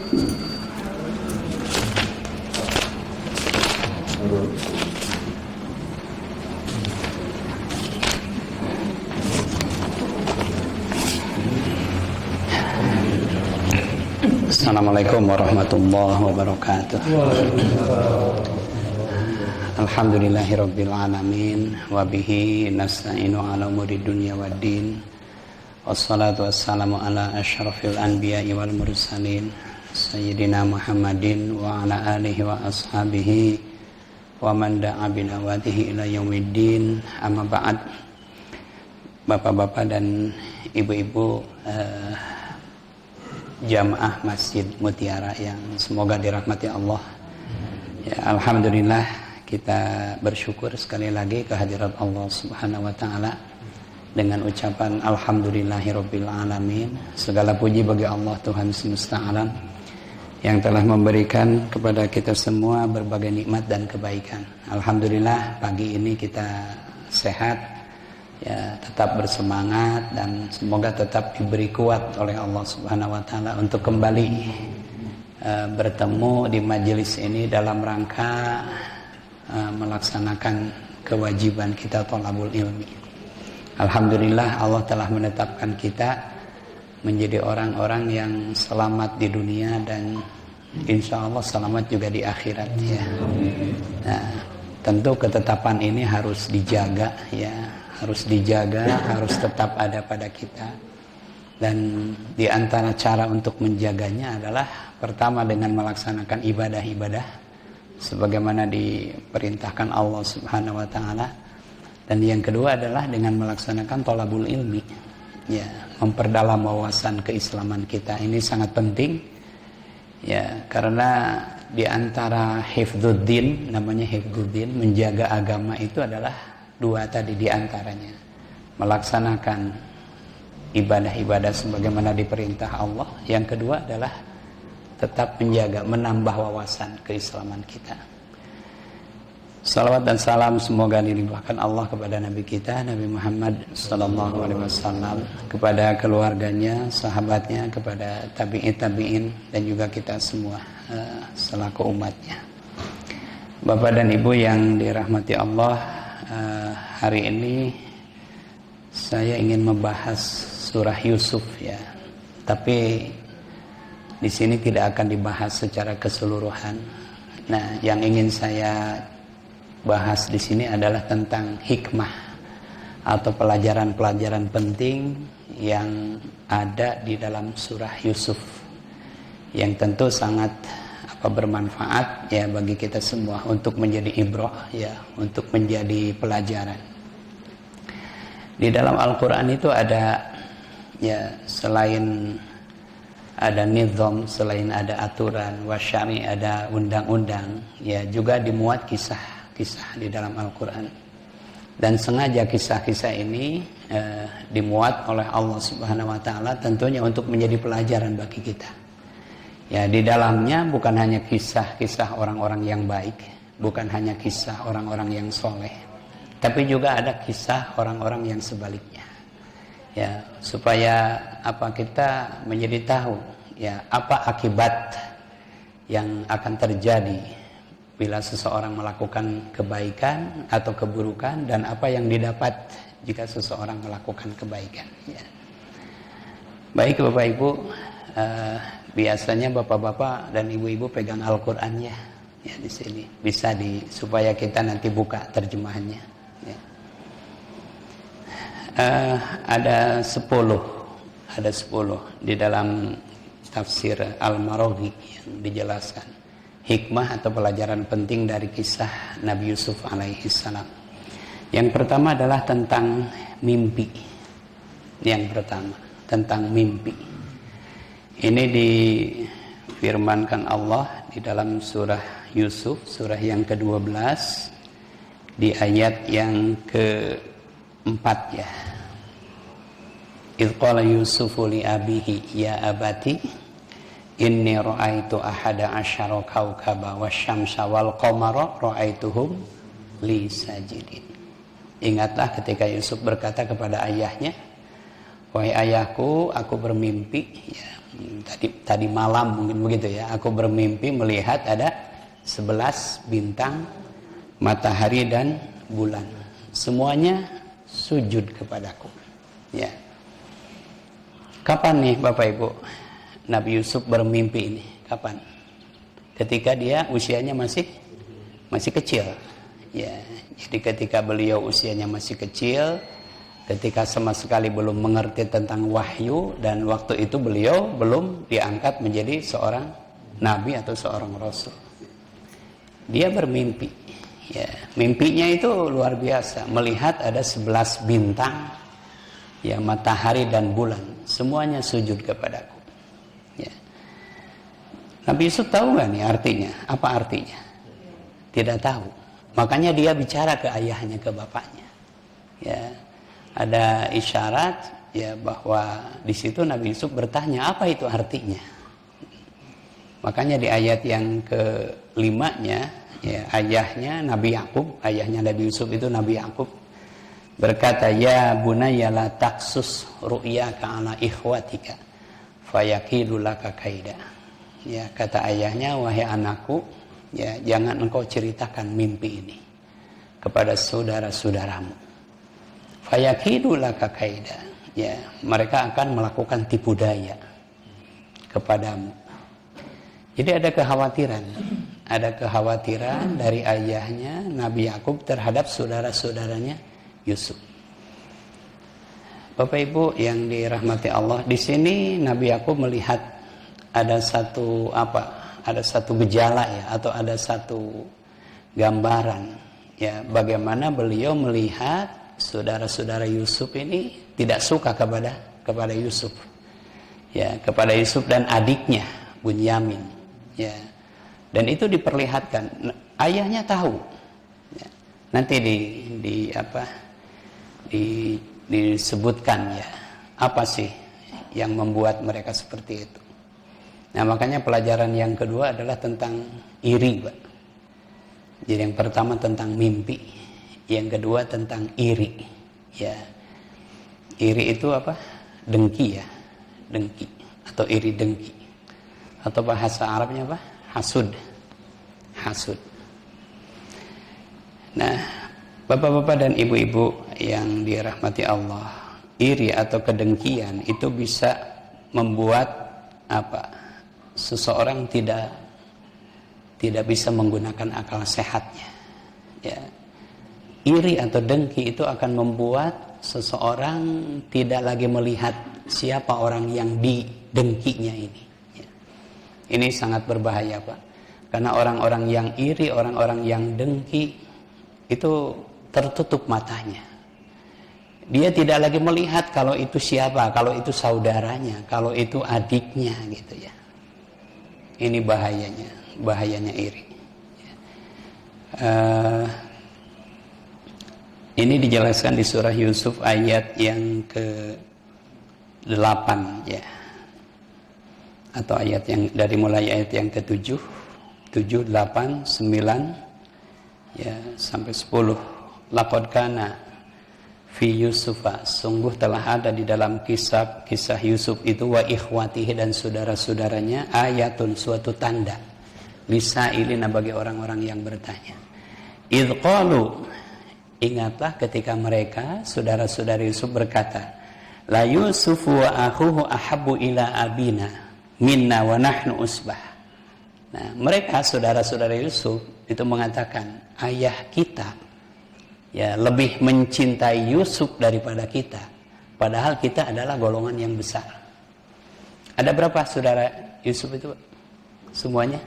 Assalamualaikum warahmatullahi wabarakatuh. Alhamdulillahirabbil alamin wa bihi nasta'inu ala umuri dunya waddin. Wassalatu wassalamu ala asyrafil anbiya'i wal mursalin sayyidina Muhammadin wa ala alihi wa ashabihi wa man da'a bida'watihi ila yaumiddin. Amma ba'd. Bapak-bapak dan ibu-ibu jamaah Masjid Mutiara yang semoga dirahmati Allah. Ya, alhamdulillah kita bersyukur sekali lagi kehadirat Allah Subhanahu wa taala dengan ucapan alhamdulillahirabbil alamin. Segala puji bagi Allah Tuhan semesta alam yang telah memberikan kepada kita semua berbagai nikmat dan kebaikan. Alhamdulillah pagi ini kita sehat, ya, tetap bersemangat dan semoga tetap diberi kuat oleh Allah Subhanahu wa taala untuk kembali bertemu di majelis ini dalam rangka melaksanakan kewajiban kita thalabul ilmi. Alhamdulillah Allah telah menetapkan kita menjadi orang-orang yang selamat di dunia dan insya Allah selamat juga di akhirat, ya. Nah, tentu ketetapan ini harus dijaga, ya. Harus dijaga, harus tetap ada pada kita. Dan di antara cara untuk menjaganya adalah pertama dengan melaksanakan ibadah-ibadah sebagaimana diperintahkan Allah Subhanahu wa taala. Dan yang kedua adalah dengan melaksanakan thalabul ilmi. Ya, memperdalam wawasan keislaman kita. Ini sangat penting. Ya, karena di antara hifdzuddin, namanya hifdzuddin, menjaga agama itu adalah dua tadi di antaranya. Melaksanakan ibadah-ibadah sebagaimana diperintah Allah. Yang kedua adalah tetap menjaga, menambah wawasan keislaman kita. Salawat dan salam semoga dilimpahkan Allah kepada Nabi kita Nabi Muhammad sallallahu alaihi wasallam, kepada keluarganya, sahabatnya, kepada tabi'in dan juga kita semua selaku umatnya. Bapak dan Ibu yang dirahmati Allah, hari ini saya ingin membahas surah Yusuf, ya. Tapi di sini tidak akan dibahas secara keseluruhan. Nah, yang ingin saya bahas di sini adalah tentang hikmah atau pelajaran-pelajaran penting yang ada di dalam surah Yusuf yang tentu sangat bermanfaat, ya, bagi kita semua untuk menjadi ibrah, ya, untuk menjadi pelajaran. Di dalam Al-Qur'an itu ada, ya, selain ada nizam, selain ada aturan, wasyari, ada undang-undang, ya, juga dimuat kisah-kisah di dalam Al-Qur'an. Dan sengaja kisah-kisah ini dimuat oleh Allah Subhanahu wa taala tentunya untuk menjadi pelajaran bagi kita. Ya, di dalamnya bukan hanya kisah-kisah orang-orang yang baik, bukan hanya kisah orang-orang yang soleh, tapi juga ada kisah orang-orang yang sebaliknya. Ya, supaya kita menjadi tahu, ya, apa akibat yang akan terjadi bila seseorang melakukan kebaikan atau keburukan dan apa yang didapat jika seseorang melakukan kebaikan. Ya. Baik Bapak Ibu, biasanya bapak-bapak dan ibu-ibu pegang Al-Qur'annya, ya, di sini bisa supaya kita nanti buka terjemahannya, ya. Ada 10 di dalam tafsir Al-Maraghi yang dijelaskan hikmah atau pelajaran penting dari kisah Nabi Yusuf alaihi salam. Yang pertama adalah tentang mimpi. Yang pertama tentang mimpi. Ini difirmankan Allah di dalam surah Yusuf, surah yang ke-12, di ayat yang ke-4, ya. Idh qala Yusufu li abihi ya abati inni ra'aitu ahada asyara kaukaba wasyamsa wal qamara ra'aituhum li sajidin. Ingatlah ketika Yusuf berkata kepada ayahnya, Wahai ayahku, aku bermimpi, ya, tadi malam mungkin begitu ya, aku bermimpi melihat ada 11 bintang, matahari dan bulan. Semuanya sujud kepadaku. Ya. Kapan nih Bapak Ibu Nabi Yusuf bermimpi ini? Kapan? Ketika dia usianya masih kecil. Ya, jadi ketika beliau usianya masih kecil, ketika sama sekali belum mengerti tentang wahyu, dan waktu itu beliau belum diangkat menjadi seorang nabi atau seorang rasul. Dia bermimpi. Ya, mimpinya itu luar biasa, melihat ada 11 bintang, ya, matahari dan bulan, semuanya sujud kepadaku. Ya. Nabi Yusuf tahu nggak nih artinya? Apa artinya? Tidak tahu. Makanya dia bicara ke ayahnya, ke bapaknya. Ya, ada isyarat ya bahwa di situ Nabi Yusuf bertanya apa itu artinya. Makanya di ayat yang ke-5-nya, ya, ayahnya Nabi Yakub, ayahnya Nabi Yusuf itu Nabi Yakub berkata, ya bunayya la taqsus ru'yaka ala ikhwatika fayakidu laka kaida. Ya, kata ayahnya, wahai anakku, ya, jangan engkau ceritakan mimpi ini kepada saudara-saudaramu. Fayakidu laka kaida. Ya, mereka akan melakukan tipu daya kepadamu. Jadi ada kekhawatiran dari ayahnya Nabi Yakub terhadap saudara-saudaranya Yusuf. Bapak Ibu yang dirahmati Allah, di sini Nabi Yakub melihat ada satu gejala ya, atau ada satu gambaran ya, bagaimana beliau melihat saudara-saudara Yusuf ini tidak suka kepada Yusuf. Ya, kepada Yusuf dan adiknya Bunyamin. Ya. Dan itu diperlihatkan, ayahnya tahu. Ya. Nanti disebutkan ya, apa sih yang membuat mereka seperti itu. Nah, makanya pelajaran yang kedua adalah tentang iri, Pak. Jadi yang pertama tentang mimpi, yang kedua tentang iri. Ya. Iri itu apa? Dengki ya. Dengki atau iri dengki. Atau bahasa Arabnya apa? Hasud. Hasud. Nah, Bapak-bapak dan ibu-ibu yang dirahmati Allah, iri atau kedengkian itu bisa membuat seseorang tidak bisa menggunakan akal sehatnya. Ya. Iri atau dengki itu akan membuat seseorang tidak lagi melihat siapa orang yang didengkinya ini. Ya. Ini sangat berbahaya, Pak. Karena orang-orang yang iri, orang-orang yang dengki itu tertutup matanya. Dia tidak lagi melihat kalau itu siapa, kalau itu saudaranya, kalau itu adiknya gitu ya. Ini bahayanya iri. Ini dijelaskan di surah Yusuf ayat yang ke-8 ya. Atau ayat yang dari mulai ayat yang ke-7, 7, 8, 9 ya sampai 10. Laqad kana fi Yusufa, sungguh telah ada di dalam kisah Yusuf itu wa ikhwatihi dan saudara-saudaranya ayatun, suatu tanda lisailina bagi orang-orang yang bertanya. Idh qalu, ingatlah ketika mereka saudara-saudara Yusuf berkata, la Yusufu wa akhuhu ahabbu ila abina minna wa nahnu usbah. Nah, mereka saudara-saudara Yusuf itu mengatakan, ayah kita ya lebih mencintai Yusuf daripada kita, padahal kita adalah golongan yang besar. Ada berapa saudara Yusuf itu? Semuanya?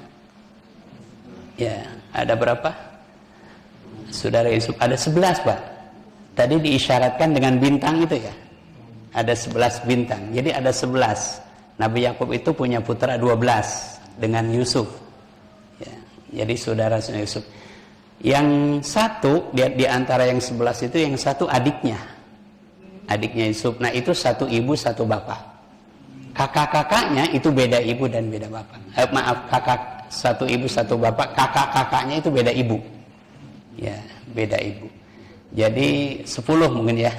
Ya, ada berapa? Saudara Yusuf ada 11, Pak. Tadi diisyaratkan dengan bintang itu ya. Ada 11 bintang. Jadi ada 11. Nabi Yakub itu punya putra 12 dengan Yusuf. Ya, jadi saudara Yusuf. Yang satu di antara yang 11 itu, yang satu adiknya Yusuf. Nah, itu satu ibu satu bapak. Kakak-kakaknya itu beda ibu dan beda bapak. Kakak satu ibu satu bapak. Kakak-kakaknya itu beda ibu. Ya, beda ibu. Jadi 10 mungkin ya.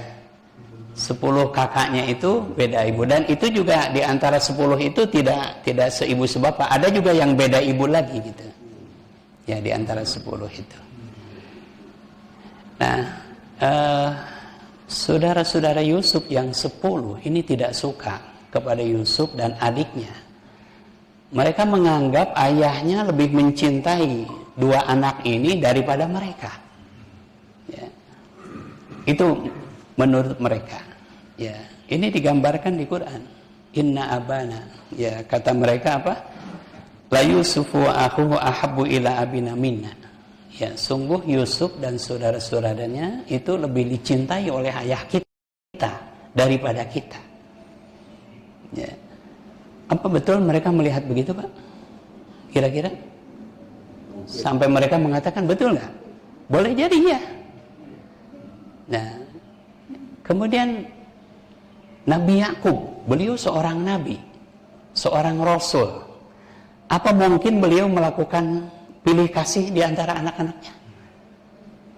10 kakaknya itu beda ibu, dan itu juga di antara 10 itu tidak seibu sebapak, ada juga yang beda ibu lagi gitu ya, di antara 10 itu. Nah, saudara-saudara Yusuf yang 10 ini tidak suka kepada Yusuf dan adiknya. Mereka menganggap ayahnya lebih mencintai 2 anak ini daripada mereka ya. Itu menurut mereka ya. Ini digambarkan di Quran, inna abana ya, kata mereka apa, la Yusufu wa akhuhu ahabbu ila abina minna ya, sungguh Yusuf dan saudara-saudaranya itu lebih dicintai oleh ayah kita daripada kita ya. Apa betul mereka melihat begitu, Pak? Kira-kira sampai mereka mengatakan betul nggak? Boleh jadi ya. Nah, kemudian Nabi Yakub, beliau seorang nabi, seorang rasul. Apa mungkin beliau melakukan pilih kasih di antara anak-anaknya?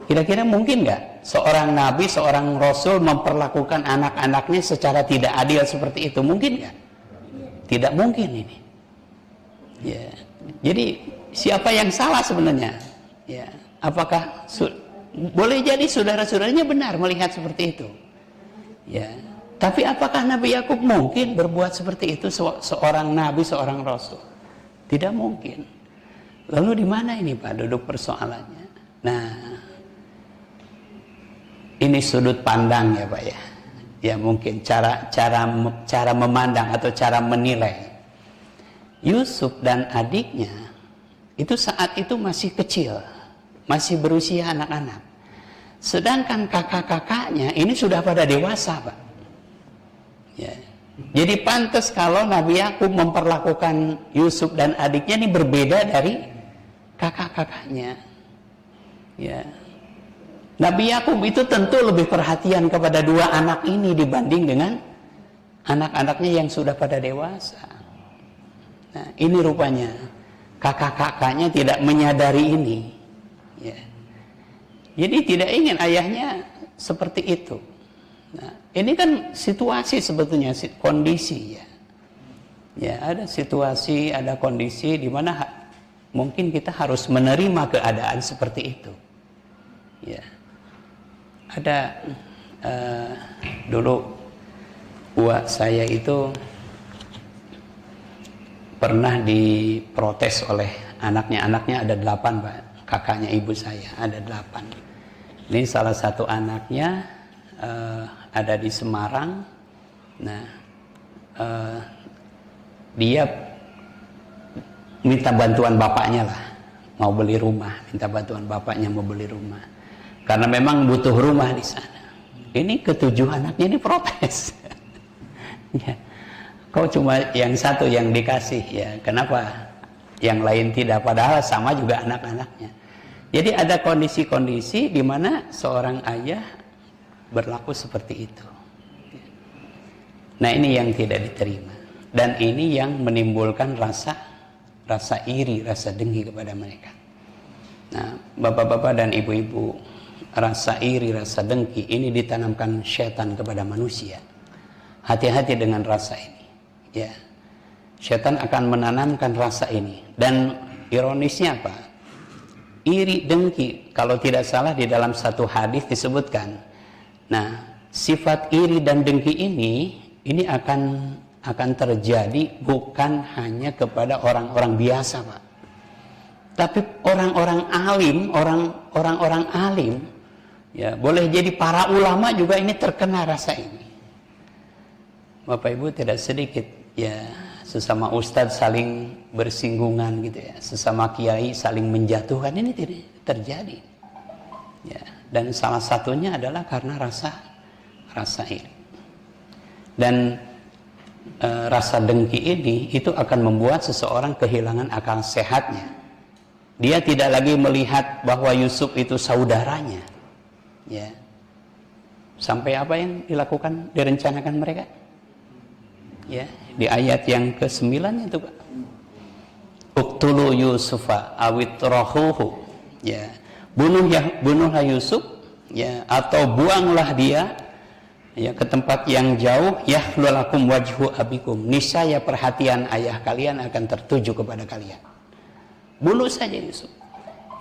Kira-kira mungkin nggak seorang nabi, seorang rasul memperlakukan anak-anaknya secara tidak adil seperti itu? Mungkin nggak? Tidak mungkin ini. Ya. Jadi siapa yang salah sebenarnya? Ya. Apakah boleh jadi saudara-saudaranya benar melihat seperti itu ya, tapi apakah Nabi Yakub mungkin berbuat seperti itu, seorang nabi, seorang rasul? Tidak mungkin. Lalu di mana ini, Pak, duduk persoalannya? Nah, ini sudut pandang ya, Pak ya. Ya, mungkin cara memandang atau cara menilai. Yusuf dan adiknya itu saat itu masih kecil, masih berusia anak-anak. Sedangkan kakak-kakaknya ini sudah pada dewasa, Pak. Ya. Jadi pantas kalau Nabi Yakub memperlakukan Yusuf dan adiknya ini berbeda dari kakak-kakaknya. Ya. Nabi Yakub itu tentu lebih perhatian kepada 2 anak ini dibanding dengan anak-anaknya yang sudah pada dewasa. Nah, ini rupanya kakak-kakaknya tidak menyadari ini. Ya. Jadi tidak ingin ayahnya seperti itu. Nah, ini kan situasi sebetulnya, kondisi ya. Ya, ada situasi, ada kondisi di mana mungkin kita harus menerima keadaan seperti itu. Ya. Ada dulu uak saya itu pernah diprotes oleh anaknya ada 8, Pak. Kakaknya ibu saya ada 8. Ini salah satu anaknya ada di Semarang. Nah, dia minta bantuan bapaknya lah, mau beli rumah, minta bantuan bapaknya mau beli rumah, karena memang butuh rumah di sana. Ini ke-7 anaknya diprotes. Ya. Kau cuma yang satu yang dikasih ya, kenapa yang lain tidak? Padahal sama juga anak-anaknya. Jadi ada kondisi-kondisi di mana seorang ayah berlaku seperti itu. Nah, ini yang tidak diterima, dan ini yang menimbulkan rasa iri, rasa dengki kepada mereka. Nah, bapak-bapak dan ibu-ibu, rasa iri, rasa dengki ini ditanamkan setan kepada manusia. Hati-hati dengan rasa ini. Ya, setan akan menanamkan rasa ini, dan ironisnya apa? Iri, dengki, kalau tidak salah di dalam satu hadis disebutkan. Nah, sifat iri dan dengki ini akan terjadi bukan hanya kepada orang-orang biasa, Pak, tapi orang-orang alim, orang-orang alim, ya, boleh jadi para ulama juga ini terkena rasa ini. Bapak Ibu, tidak sedikit ya sesama ustadz saling bersinggungan gitu ya, sesama kiai saling menjatuhkan, ini tidak terjadi ya, dan salah satunya adalah karena rasa iri. Dan rasa dengki ini itu akan membuat seseorang kehilangan akal sehatnya. Dia tidak lagi melihat bahwa Yusuf itu saudaranya ya, sampai apa yang dilakukan, direncanakan mereka ya, di ayat yang ke-9 itu, Pak. Uqtulu Yusufa awitrahuhu ya, bunuhlah Yusuf ya, atau buanglah dia Ya, ke tempat yang jauh, yahlulakum wajhu abikum, niscaya perhatian ayah kalian akan tertuju kepada kalian. Bunuh saja Yusuf.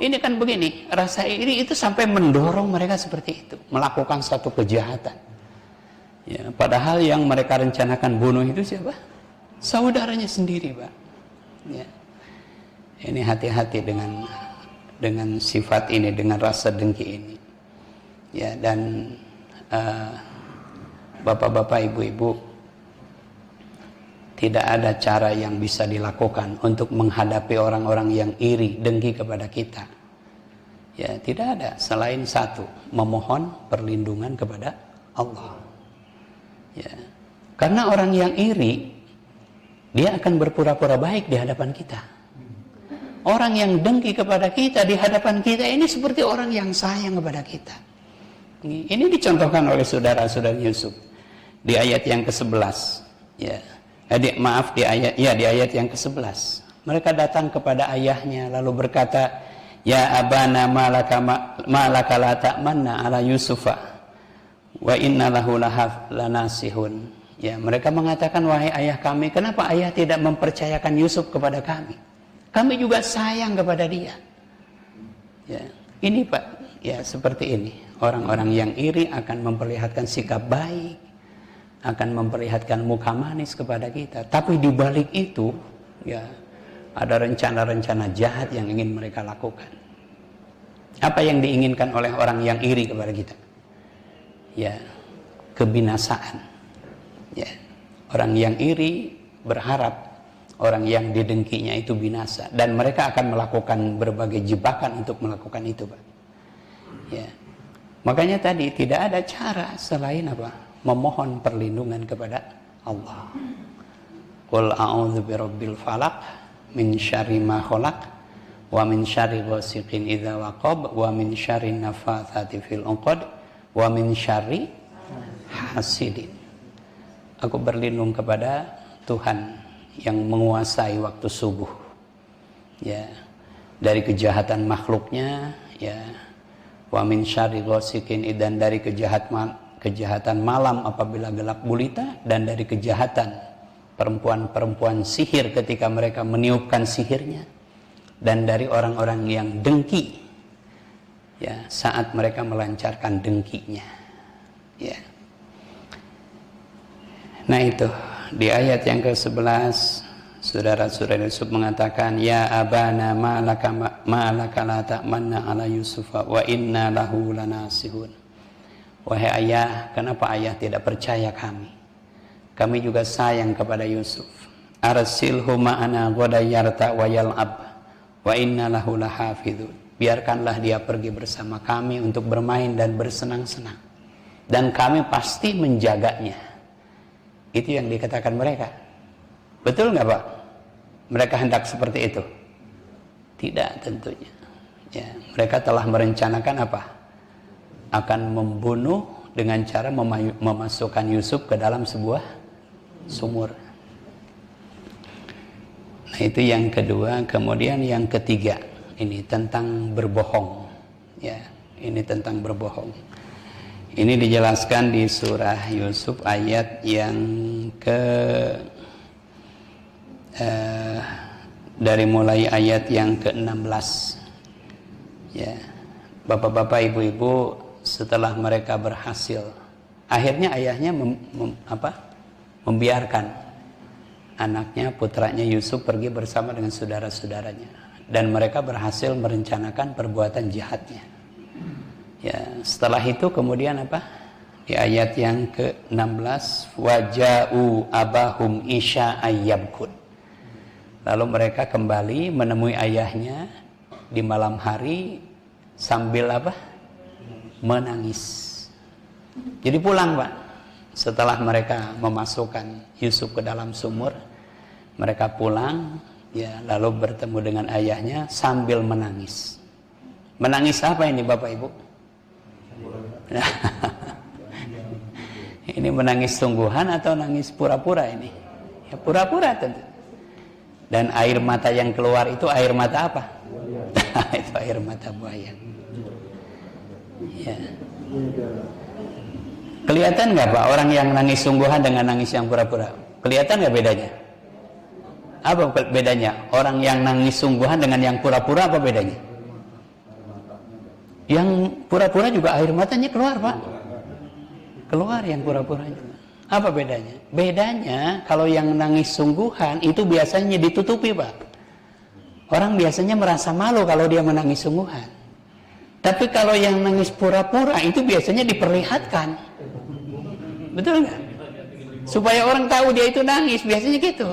Ini kan begini, rasa iri itu sampai mendorong mereka seperti itu, melakukan satu kejahatan. Ya, padahal yang mereka rencanakan bunuh itu siapa? Saudaranya sendiri, Pak. Ya. Ini hati-hati dengan sifat ini, dengan rasa dengki ini. Ya, dan bapak-bapak, ibu-ibu, tidak ada cara yang bisa dilakukan untuk menghadapi orang-orang yang iri, dengki kepada kita. Ya, tidak ada selain satu, memohon perlindungan kepada Allah. Ya. Karena orang yang iri, dia akan berpura-pura baik di hadapan kita. Orang yang dengki kepada kita di hadapan kita ini seperti orang yang sayang kepada kita. Ini dicontohkan oleh saudara-saudara Yusuf di ayat yang ke-11. Ya. Di ayat yang ke-11. Mereka datang kepada ayahnya lalu berkata, "Ya abana malaka la ta'manna ala Yusufa wa inna lahu lanasihun." Ya, mereka mengatakan, "Wahai ayah kami, kenapa ayah tidak mempercayakan Yusuf kepada kami? Kami juga sayang kepada dia." Ya, ini Pak, ya seperti ini. Orang-orang yang iri akan memperlihatkan sikap baik, akan memperlihatkan muka manis kepada kita, tapi di balik itu ya ada rencana-rencana jahat yang ingin mereka lakukan. Apa yang diinginkan oleh orang yang iri kepada kita? Ya, kebinasaan. Ya, orang yang iri berharap orang yang didengkinya itu binasa, dan mereka akan melakukan berbagai jebakan untuk melakukan itu, Pak. Ya. Makanya tadi tidak ada cara selain apa? Memohon perlindungan kepada Allah. Qul a'udzu birabbil falaq min syarri ma khalaq wa min syarri ghasiqin idza waqab wa min syarri nafatsati fil 'uqad wa min syarri hasidin. Aku berlindung kepada Tuhan yang menguasai waktu subuh. Ya, dari kejahatan makhluknya, ya. Wa min syarri ghasiqin, dan dari kejahatan malam apabila gelap gulita, dan dari kejahatan perempuan-perempuan sihir ketika mereka meniupkan sihirnya, dan dari orang-orang yang dengki ya saat mereka melancarkan dengkinya. Ya. Nah itu di ayat yang ke-11 saudara-saudara Yusuf mengatakan, "Ya abana malaka la ta'manna ala Yusufa wa inna lahu lanasihun." Wahai ayah, kenapa ayah tidak percaya kami? Kami juga sayang kepada Yusuf. Arsilhu ma'ana ghadan yarta wa yal'ab wa inna lahu lahafidun. Biarkanlah dia pergi bersama kami untuk bermain dan bersenang-senang, dan kami pasti menjaganya. Itu yang dikatakan mereka. Betul nggak Pak? Mereka hendak seperti itu? Tidak tentunya. Ya, mereka telah merencanakan apa? Akan membunuh dengan cara memasukkan Yusuf ke dalam sebuah sumur. Nah itu yang kedua. Kemudian yang ketiga, ini tentang berbohong. Ya, ini tentang berbohong. Ini dijelaskan di surah Yusuf ayat yang dari mulai ayat yang ke-16. Ya, bapak-bapak, ibu-ibu, setelah mereka berhasil, akhirnya ayahnya membiarkan anaknya, putranya Yusuf pergi bersama dengan saudara-saudaranya, dan mereka berhasil merencanakan perbuatan jahatnya. Ya, setelah itu kemudian apa? Di ayat yang ke-16, waja'u abahum isya'an yabkun. Lalu mereka kembali menemui ayahnya di malam hari sambil apa? Menangis. Jadi pulang Pak. Setelah mereka memasukkan Yusuf ke dalam sumur, mereka pulang, ya, lalu bertemu dengan ayahnya sambil menangis. Menangis apa ini Bapak Ibu? Ini menangis sungguhan atau nangis pura-pura ini? Ya pura-pura tentu. Dan air mata yang keluar itu air mata apa? Itu air mata buaya. Ya. Kelihatan nggak Pak orang yang nangis sungguhan dengan nangis yang pura-pura? Kelihatan nggak bedanya? Apa bedanya? Orang yang nangis sungguhan dengan yang pura-pura apa bedanya? Yang pura-pura juga air matanya keluar Pak. Keluar yang pura-pura juga. Apa bedanya? Bedanya kalau yang nangis sungguhan itu biasanya ditutupi Pak. Orang biasanya merasa malu kalau dia menangis sungguhan. Tapi kalau yang nangis pura-pura itu biasanya diperlihatkan. Betul nggak? Supaya orang tahu dia itu nangis, biasanya gitu.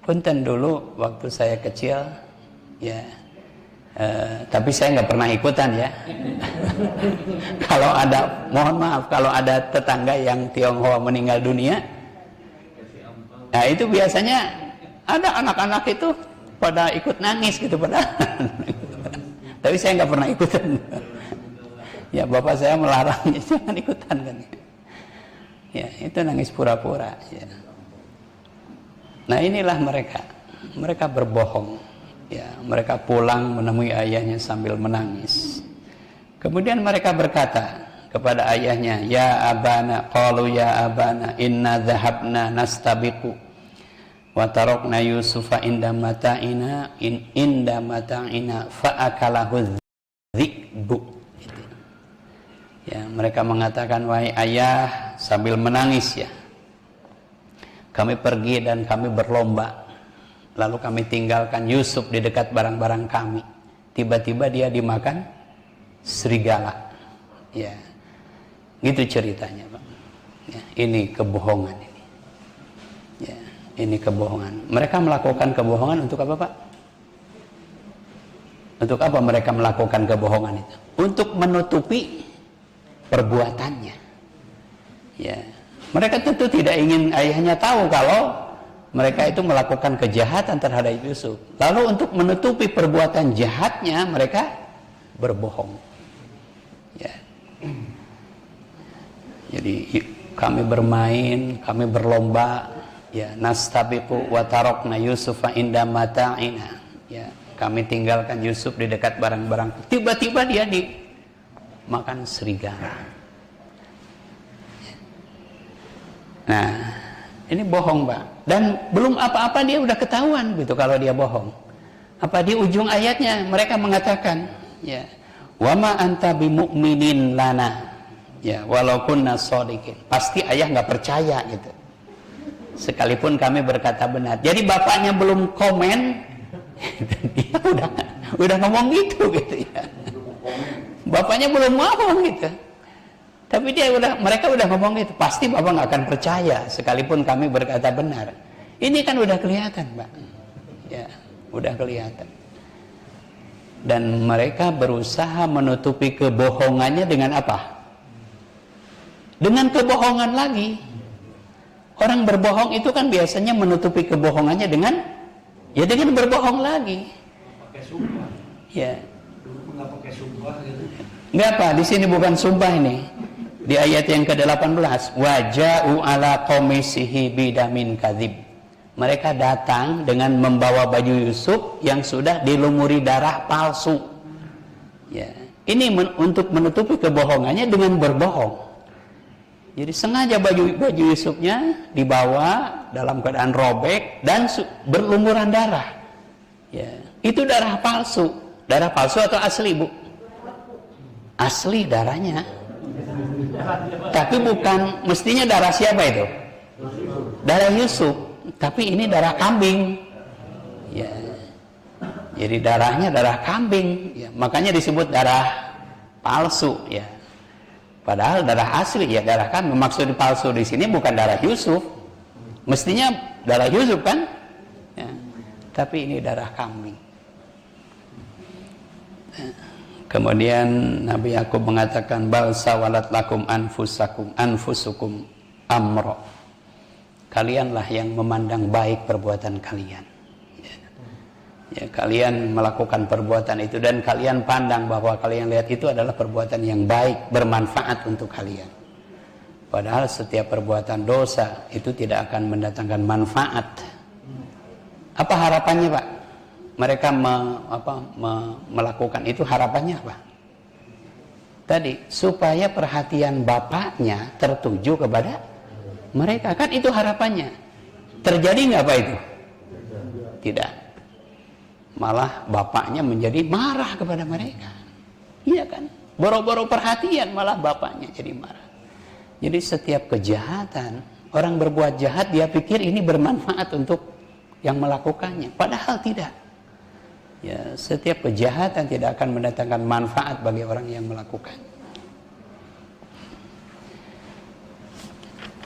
Punten dulu waktu saya kecil, ya. Tapi saya nggak pernah ikutan ya. Kalau ada, mohon maaf, kalau ada tetangga yang Tionghoa meninggal dunia, nah itu biasanya ada anak-anak itu pada ikut nangis gitu pada. Tapi saya nggak pernah ikutan. Ya bapak saya melarangnya jangan ikutan kan. Ya itu nangis pura-pura. Ya. Nah inilah mereka berbohong. Ya, mereka pulang menemui ayahnya sambil menangis. Kemudian mereka berkata kepada ayahnya, "Ya abana, qalu ya abana, inna dhahabna nastabiqu wa tarakna Yusufa inda mata'ina fa akalahu dhi'bu." Gitu. Ya, mereka mengatakan, "Wahai ayah," sambil menangis ya. "Kami pergi dan kami berlomba. Lalu kami tinggalkan Yusuf di dekat barang-barang kami. Tiba-tiba dia dimakan serigala." Ya, gitu ceritanya, Pak. Ya, ini kebohongan ini. Ya, ini kebohongan. Mereka melakukan kebohongan untuk apa, Pak? Untuk apa mereka melakukan kebohongan itu? Untuk menutupi perbuatannya. Ya, mereka tentu tidak ingin ayahnya tahu kalau mereka itu melakukan kejahatan terhadap Yusuf. Lalu untuk menutupi perbuatan jahatnya mereka berbohong. Ya. Jadi kami bermain, kami berlomba, ya nastabiqu wa tarakna Yusufa inda mata'ina. Ya, kami tinggalkan Yusuf di dekat barang-barang. Tiba-tiba dia dimakan serigala. Nah, ini bohong, Pak. Dan belum apa-apa dia udah ketahuan gitu kalau dia bohong. Apa di ujung ayatnya mereka mengatakan, ya, "Wa ma anta bimu'minin lana." Ya, walaupun nasodikin. Pasti ayah nggak percaya gitu. Sekalipun kami berkata benar. Jadi bapaknya belum komen, dia udah ngomong gitu ya. Bapaknya belum ngomong gitu. Tapi mereka udah ngomong gitu, pasti bapak nggak akan percaya sekalipun kami berkata benar. Ini kan udah kelihatan, Pak. Ya, udah kelihatan. Dan mereka berusaha menutupi kebohongannya dengan apa? Dengan kebohongan lagi. Orang berbohong itu kan biasanya menutupi kebohongannya dengan berbohong lagi. Pakai sumpah. Ya. Dulu nggak pakai sumpah gitu. Nggak apa, di sini bukan sumpah ini. Di ayat yang ke-18, waja'u ala qamisihi bidamin kadzib. Mereka datang dengan membawa baju Yusuf yang sudah dilumuri darah palsu. Ya, ini untuk menutupi kebohongannya dengan berbohong. Jadi sengaja baju Yusufnya dibawa dalam keadaan robek dan berlumuran darah. Ya, itu darah palsu. Darah palsu atau asli, Bu? Asli darahnya. Tapi bukan mestinya darah siapa itu? Darah Yusuf. Tapi ini darah kambing. Ya. Jadi darahnya darah kambing. Ya. Makanya disebut darah palsu. Ya. Padahal darah asli ya darah kambing. Maksud palsu di sini bukan darah Yusuf. Mestinya darah Yusuf kan? Ya. Tapi ini darah kambing. Ya. Kemudian Nabi Yakub mengatakan bal sawalat lakum anfusukum amro. Kalianlah yang memandang baik perbuatan kalian. Ya, kalian melakukan perbuatan itu dan kalian pandang bahwa kalian lihat itu adalah perbuatan yang baik, bermanfaat untuk kalian. Padahal setiap perbuatan dosa itu tidak akan mendatangkan manfaat. Apa harapannya, Pak? Mereka melakukan itu harapannya apa? tadi supaya perhatian bapaknya tertuju kepada mereka, kan itu harapannya. Terjadi nggak apa itu? Tidak. Malah bapaknya menjadi marah kepada mereka. Iya kan? Boro-boro perhatian malah bapaknya jadi marah. Jadi setiap kejahatan, orang berbuat jahat dia pikir ini bermanfaat untuk yang melakukannya, padahal tidak. Ya, setiap kejahatan tidak akan mendatangkan manfaat bagi orang yang melakukan.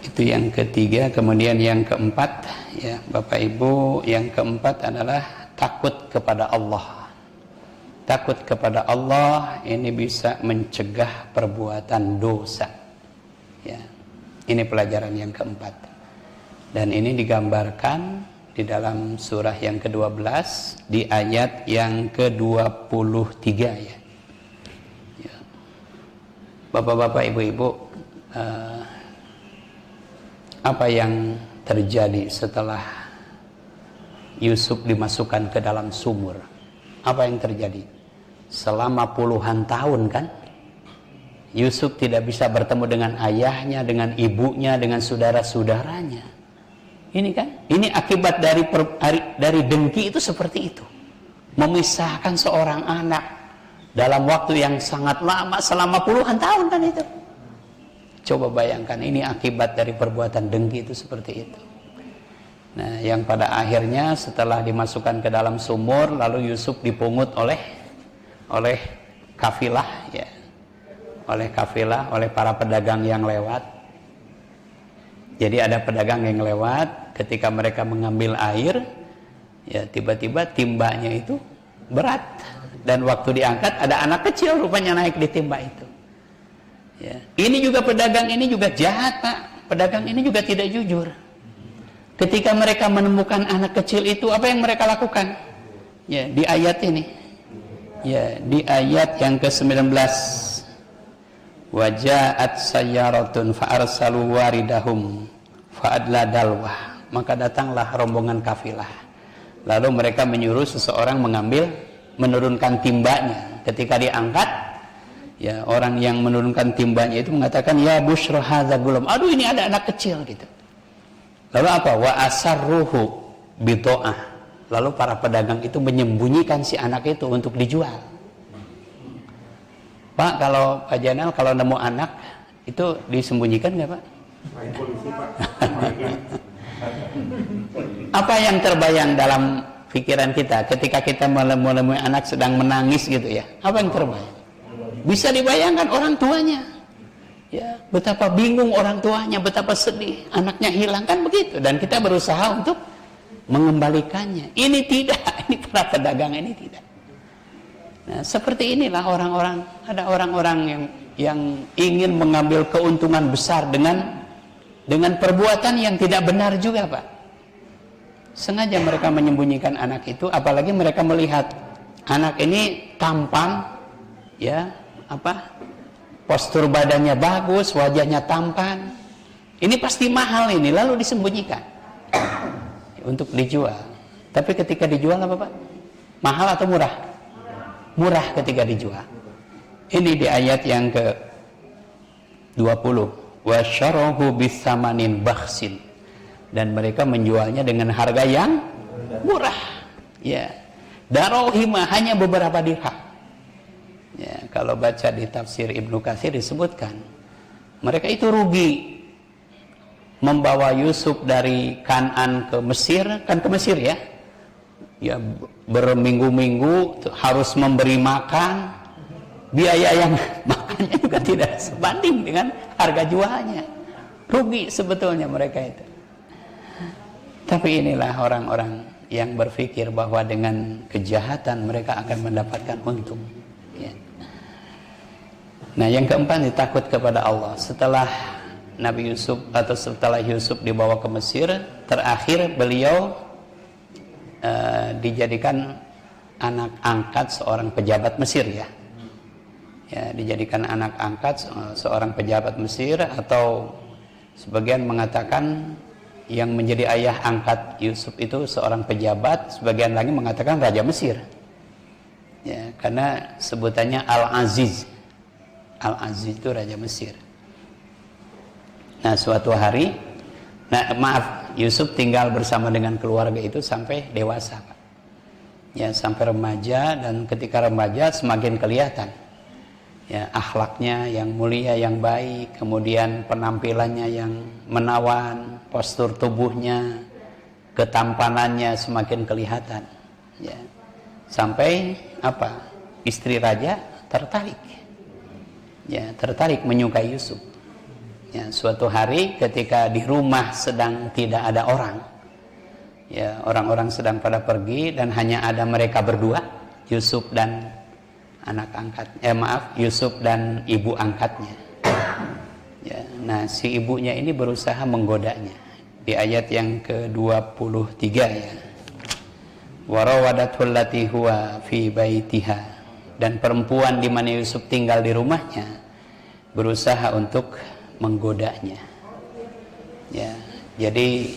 Itu yang ketiga. Kemudian yang keempat, ya Bapak Ibu, yang keempat adalah takut kepada Allah. Takut kepada Allah ini bisa mencegah perbuatan dosa. Ya, ini pelajaran yang keempat. Dan ini digambarkan di dalam surah yang ke-12 di ayat yang ke-23 ya. Ya. Bapak-bapak, ibu-ibu, apa yang terjadi setelah Yusuf dimasukkan ke dalam sumur? Apa yang terjadi? Selama puluhan tahun kan Yusuf tidak bisa bertemu dengan ayahnya, dengan ibunya, dengan saudara-saudaranya. Ini kan, ini akibat dari dengki itu seperti itu. Memisahkan seorang anak dalam waktu yang sangat lama, selama puluhan tahun kan itu. Coba bayangkan, ini akibat dari perbuatan dengki itu seperti itu. Nah, yang pada akhirnya setelah dimasukkan ke dalam sumur, lalu Yusuf dipungut oleh kafilah ya. Oleh kafilah, oleh para pedagang yang lewat. Jadi ada pedagang yang lewat, ketika mereka mengambil air, ya tiba-tiba timbanya itu berat. Dan waktu diangkat ada anak kecil rupanya naik di timba itu. Ya. Ini juga pedagang ini juga jahat, Pak. Pedagang ini juga tidak jujur. Ketika mereka menemukan anak kecil itu, apa yang mereka lakukan? Ya, di ayat ini. Ya, di ayat yang ke-19. Waja'at sayyaratun fa'arsalu waridahum fa'adla dalwah. Maka datanglah rombongan kafilah. Lalu mereka menyuruh seseorang menurunkan timbanya. Ketika diangkat, ya orang yang menurunkan timbanya itu mengatakan, ya busyra hadza gulam. Aduh, ini ada anak kecil gitu. Lalu apa? Wa asarruhu bito'ah. Lalu para pedagang itu menyembunyikan si anak itu untuk dijual. Pak, kalau Pak Janal kalau nemu anak itu disembunyikan nggak Pak? Polisi, Pak. Apa yang terbayang dalam pikiran kita ketika kita menemui anak sedang menangis gitu ya? Apa yang terbayang? Bisa dibayangkan orang tuanya. Ya, betapa bingung orang tuanya, betapa sedih anaknya hilang, kan begitu. Dan kita berusaha untuk mengembalikannya. Ini tidak, ini para pedagang ini tidak. Nah, seperti inilah orang-orang, ada orang-orang yang ingin mengambil keuntungan besar dengan perbuatan yang tidak benar juga, Pak. Sengaja mereka menyembunyikan anak itu, apalagi mereka melihat anak ini tampan, ya, postur badannya bagus, wajahnya tampan. Ini pasti mahal ini, lalu disembunyikan untuk dijual. Tapi ketika dijual apa Pak? Mahal atau murah? Murah ketika dijual. Ini di ayat yang ke-20. Wa syarahu bisamanin bakhsin. Dan mereka menjualnya dengan harga yang murah. Ya. Darahima, hanya beberapa dirham. Ya, kalau baca di tafsir Ibnu Katsir disebutkan mereka itu rugi membawa Yusuf dari Kan'an ke Mesir, kan ke Mesir ya. Ya berminggu-minggu harus memberi makan, biaya yang makannya juga tidak sebanding dengan harga jualnya. Rugi sebetulnya mereka itu. Tapi inilah orang-orang yang berpikir bahwa dengan kejahatan mereka akan mendapatkan untung. Ya. Nah, yang keempat, takut kepada Allah. Setelah Nabi Yusuf atau setelah Yusuf dibawa ke Mesir, terakhir beliau dijadikan anak angkat seorang pejabat Mesir ya. Ya, dijadikan anak angkat seorang pejabat Mesir, atau sebagian mengatakan yang menjadi ayah angkat Yusuf itu seorang pejabat, sebagian lagi mengatakan raja Mesir. Ya, karena sebutannya Al-Aziz. Al-Aziz itu raja Mesir. Nah, suatu hari, Yusuf tinggal bersama dengan keluarga itu sampai dewasa, Pak. Ya, sampai remaja, dan ketika remaja semakin kelihatan ya akhlaknya yang mulia, yang baik, kemudian penampilannya yang menawan, postur tubuhnya, ketampanannya semakin kelihatan. Ya. Sampai istri raja tertarik. Ya, tertarik menyukai Yusuf. Ya, suatu hari ketika di rumah sedang tidak ada orang, ya, orang-orang sedang pada pergi dan hanya ada mereka berdua, Yusuf dan Yusuf dan ibu angkatnya. Ya, nah si ibunya ini berusaha menggodanya di ayat yang ke-23 ya. Warawadathu allati huwa fi baitiha, dan perempuan di mana Yusuf tinggal di rumahnya berusaha untuk menggodanya. Ya, jadi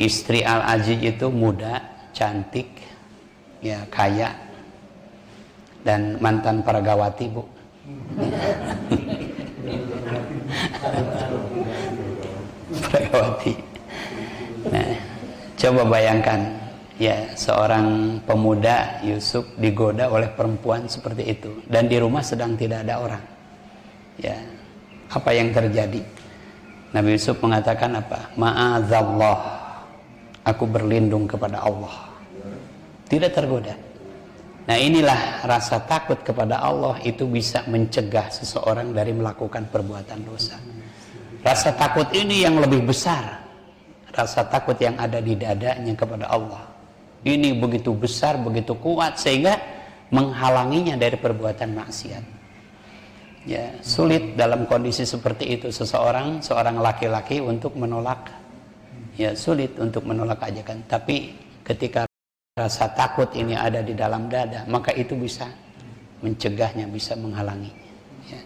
istri Al-Aziz itu muda, cantik, ya, kaya, dan mantan peragawati, Bu. Peragawati. Nah, coba bayangkan ya, seorang pemuda Yusuf digoda oleh perempuan seperti itu, dan di rumah sedang tidak ada orang. Ya, apa yang terjadi? Nabi Yusuf mengatakan apa? Ma'adzallah, aku berlindung kepada Allah, tidak tergoda. Nah, inilah rasa takut kepada Allah itu bisa mencegah seseorang dari melakukan perbuatan dosa. Rasa takut ini yang lebih besar, rasa takut yang ada di dadanya kepada Allah. Ini begitu besar, begitu kuat, sehingga menghalanginya dari perbuatan maksiat. Ya, sulit dalam kondisi seperti itu seorang laki-laki untuk menolak. Ya, sulit untuk menolak ajakan. Tapi ketika rasa takut ini ada di dalam dada, maka itu bisa mencegahnya, bisa menghalanginya. Ya.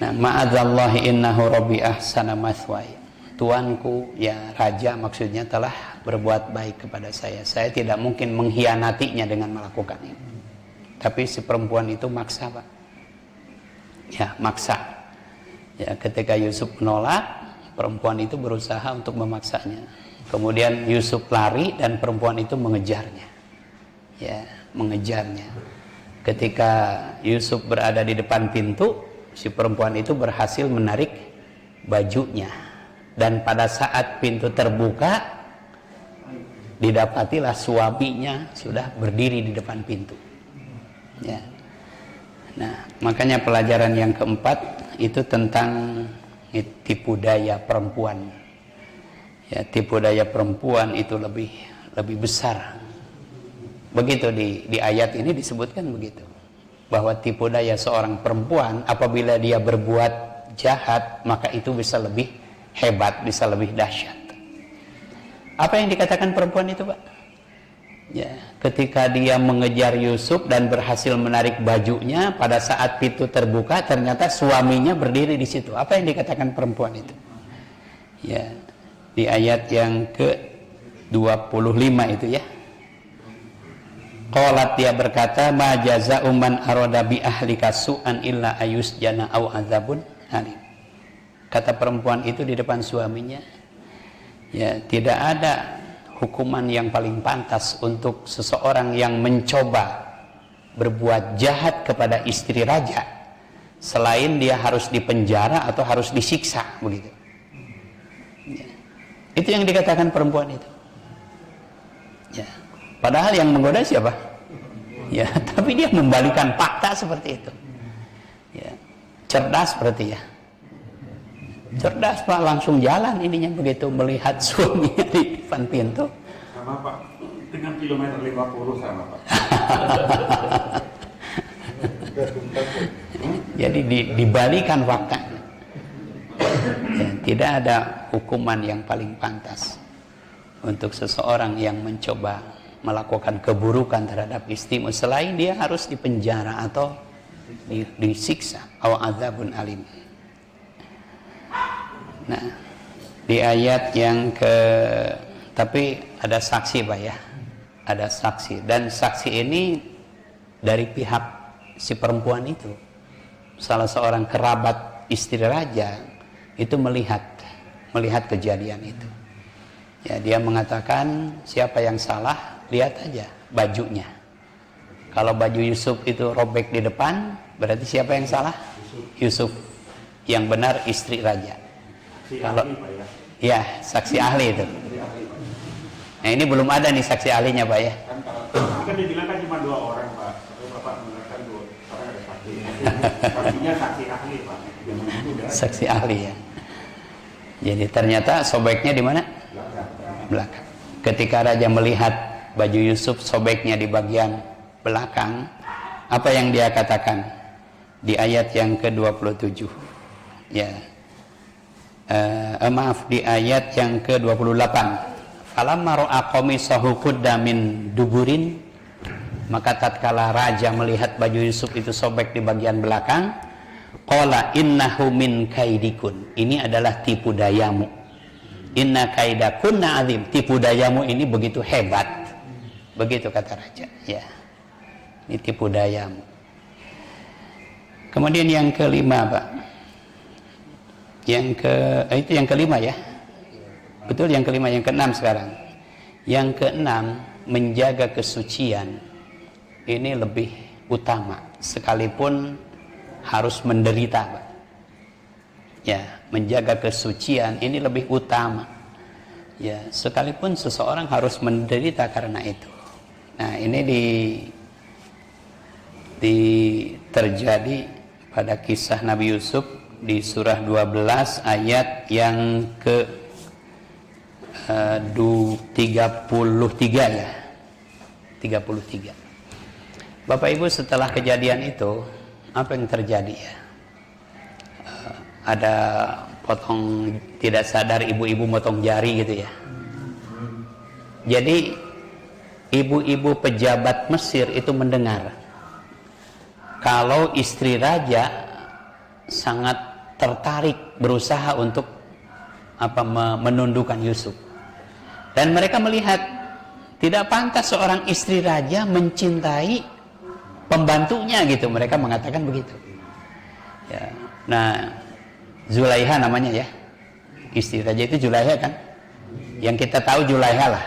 Nah, ma'adzallahi innahu rabbi ahsana mathwaya. Tuanku, ya raja maksudnya, telah berbuat baik kepada saya. Saya tidak mungkin mengkhianatinya dengan melakukan ini. Tapi si perempuan itu maksa, Pak. Ya, maksa. Ya, ketika Yusuf menolak, perempuan itu berusaha untuk memaksanya. Kemudian Yusuf lari dan perempuan itu mengejarnya. Ya, mengejarnya. Ketika Yusuf berada di depan pintu, si perempuan itu berhasil menarik bajunya. Dan pada saat pintu terbuka, didapatilah suaminya sudah berdiri di depan pintu. Ya. Nah, makanya pelajaran yang keempat itu tentang tipu daya perempuan. Ya, tipu daya perempuan itu lebih besar. Begitu di ayat ini disebutkan begitu, bahwa tipu daya seorang perempuan apabila dia berbuat jahat, maka itu bisa lebih hebat, bisa lebih dahsyat. Apa yang dikatakan perempuan itu, Pak? Ya, ketika dia mengejar Yusuf dan berhasil menarik bajunya, pada saat pintu terbuka ternyata suaminya berdiri di situ. Apa yang dikatakan perempuan itu? Ya, di ayat yang ke-25 itu ya. Qalat, dia berkata, ma jaza'u man arada bi ahlika su'an illa ayusjana aw adzabun alim. Kata perempuan itu di depan suaminya, ya, tidak ada hukuman yang paling pantas untuk seseorang yang mencoba berbuat jahat kepada istri raja selain dia harus dipenjara atau harus disiksa, begitu. Ya. Itu yang dikatakan perempuan itu. Ya. Padahal yang menggoda siapa? Ya, tapi dia membalikan fakta seperti itu. Ya. Cerdas berarti ya. Cerdas, Pak, langsung jalan ininya begitu melihat suaminya di depan pintu. Sama, Pak, dengan kilometer 50 sama, Pak. Jadi dibalikan fakta. Ya, tidak ada hukuman yang paling pantas untuk seseorang yang mencoba melakukan keburukan terhadap istrimu selain dia harus dipenjara atau disiksa. Aw adzabun alim. Nah, di ayat yang tapi ada saksi, Pak ya. Ada saksi, dan saksi ini dari pihak si perempuan itu, salah seorang kerabat istri raja itu melihat kejadian itu. Ya, dia mengatakan, siapa yang salah, lihat aja bajunya. Kalau baju Yusuf itu robek di depan, berarti siapa yang salah? Yusuf. Yang benar istri raja. Kalau ya, saksi ahli itu. Nah, ini belum ada nih saksi ahlinya, Pak ya. Kan dibilang kan cuma 2 orang, Pak. Tapi Bapak mengatakan 2 orang ada saksi. Saksinya saksi ahli, Pak. Saksi ahli ya. Jadi ternyata sobeknya di mana? Belakang. Ketika raja melihat baju Yusuf sobeknya di bagian belakang, apa yang dia katakan di ayat yang ke-27? Ya. Maaf, di ayat yang ke-28. Falamma ra'a qamisahu qudda min duburin, maka tatkala raja melihat baju Yusuf itu sobek di bagian belakang, qala innahu min kaidikun, ini adalah tipu dayamu. Inna kaidakunna azim, tipu dayamu ini begitu hebat. Begitu kata raja. Ya. Ini tipu dayamu. Kemudian yang kelima, Pak. Itu yang kelima ya. Betul, yang kelima, yang keenam sekarang. Yang keenam, menjaga kesucian ini lebih utama sekalipun harus menderita, Pak. Ya, menjaga kesucian ini lebih utama. Ya, sekalipun seseorang harus menderita karena itu. Nah, ini terjadi pada kisah Nabi Yusuf di surah 12 ayat yang ke 33 ya. 33. Bapak Ibu, setelah kejadian itu apa yang terjadi ya? Ada potong, tidak sadar ibu-ibu motong jari gitu ya. Jadi ibu-ibu pejabat Mesir itu mendengar kalau istri raja sangat tertarik berusaha untuk menundukkan Yusuf. Dan mereka melihat tidak pantas seorang istri raja mencintai pembantunya gitu. Mereka mengatakan begitu. Ya. Nah, Zulaiha namanya ya. Istri raja itu Zulaiha kan? Yang kita tahu Zulaiha lah.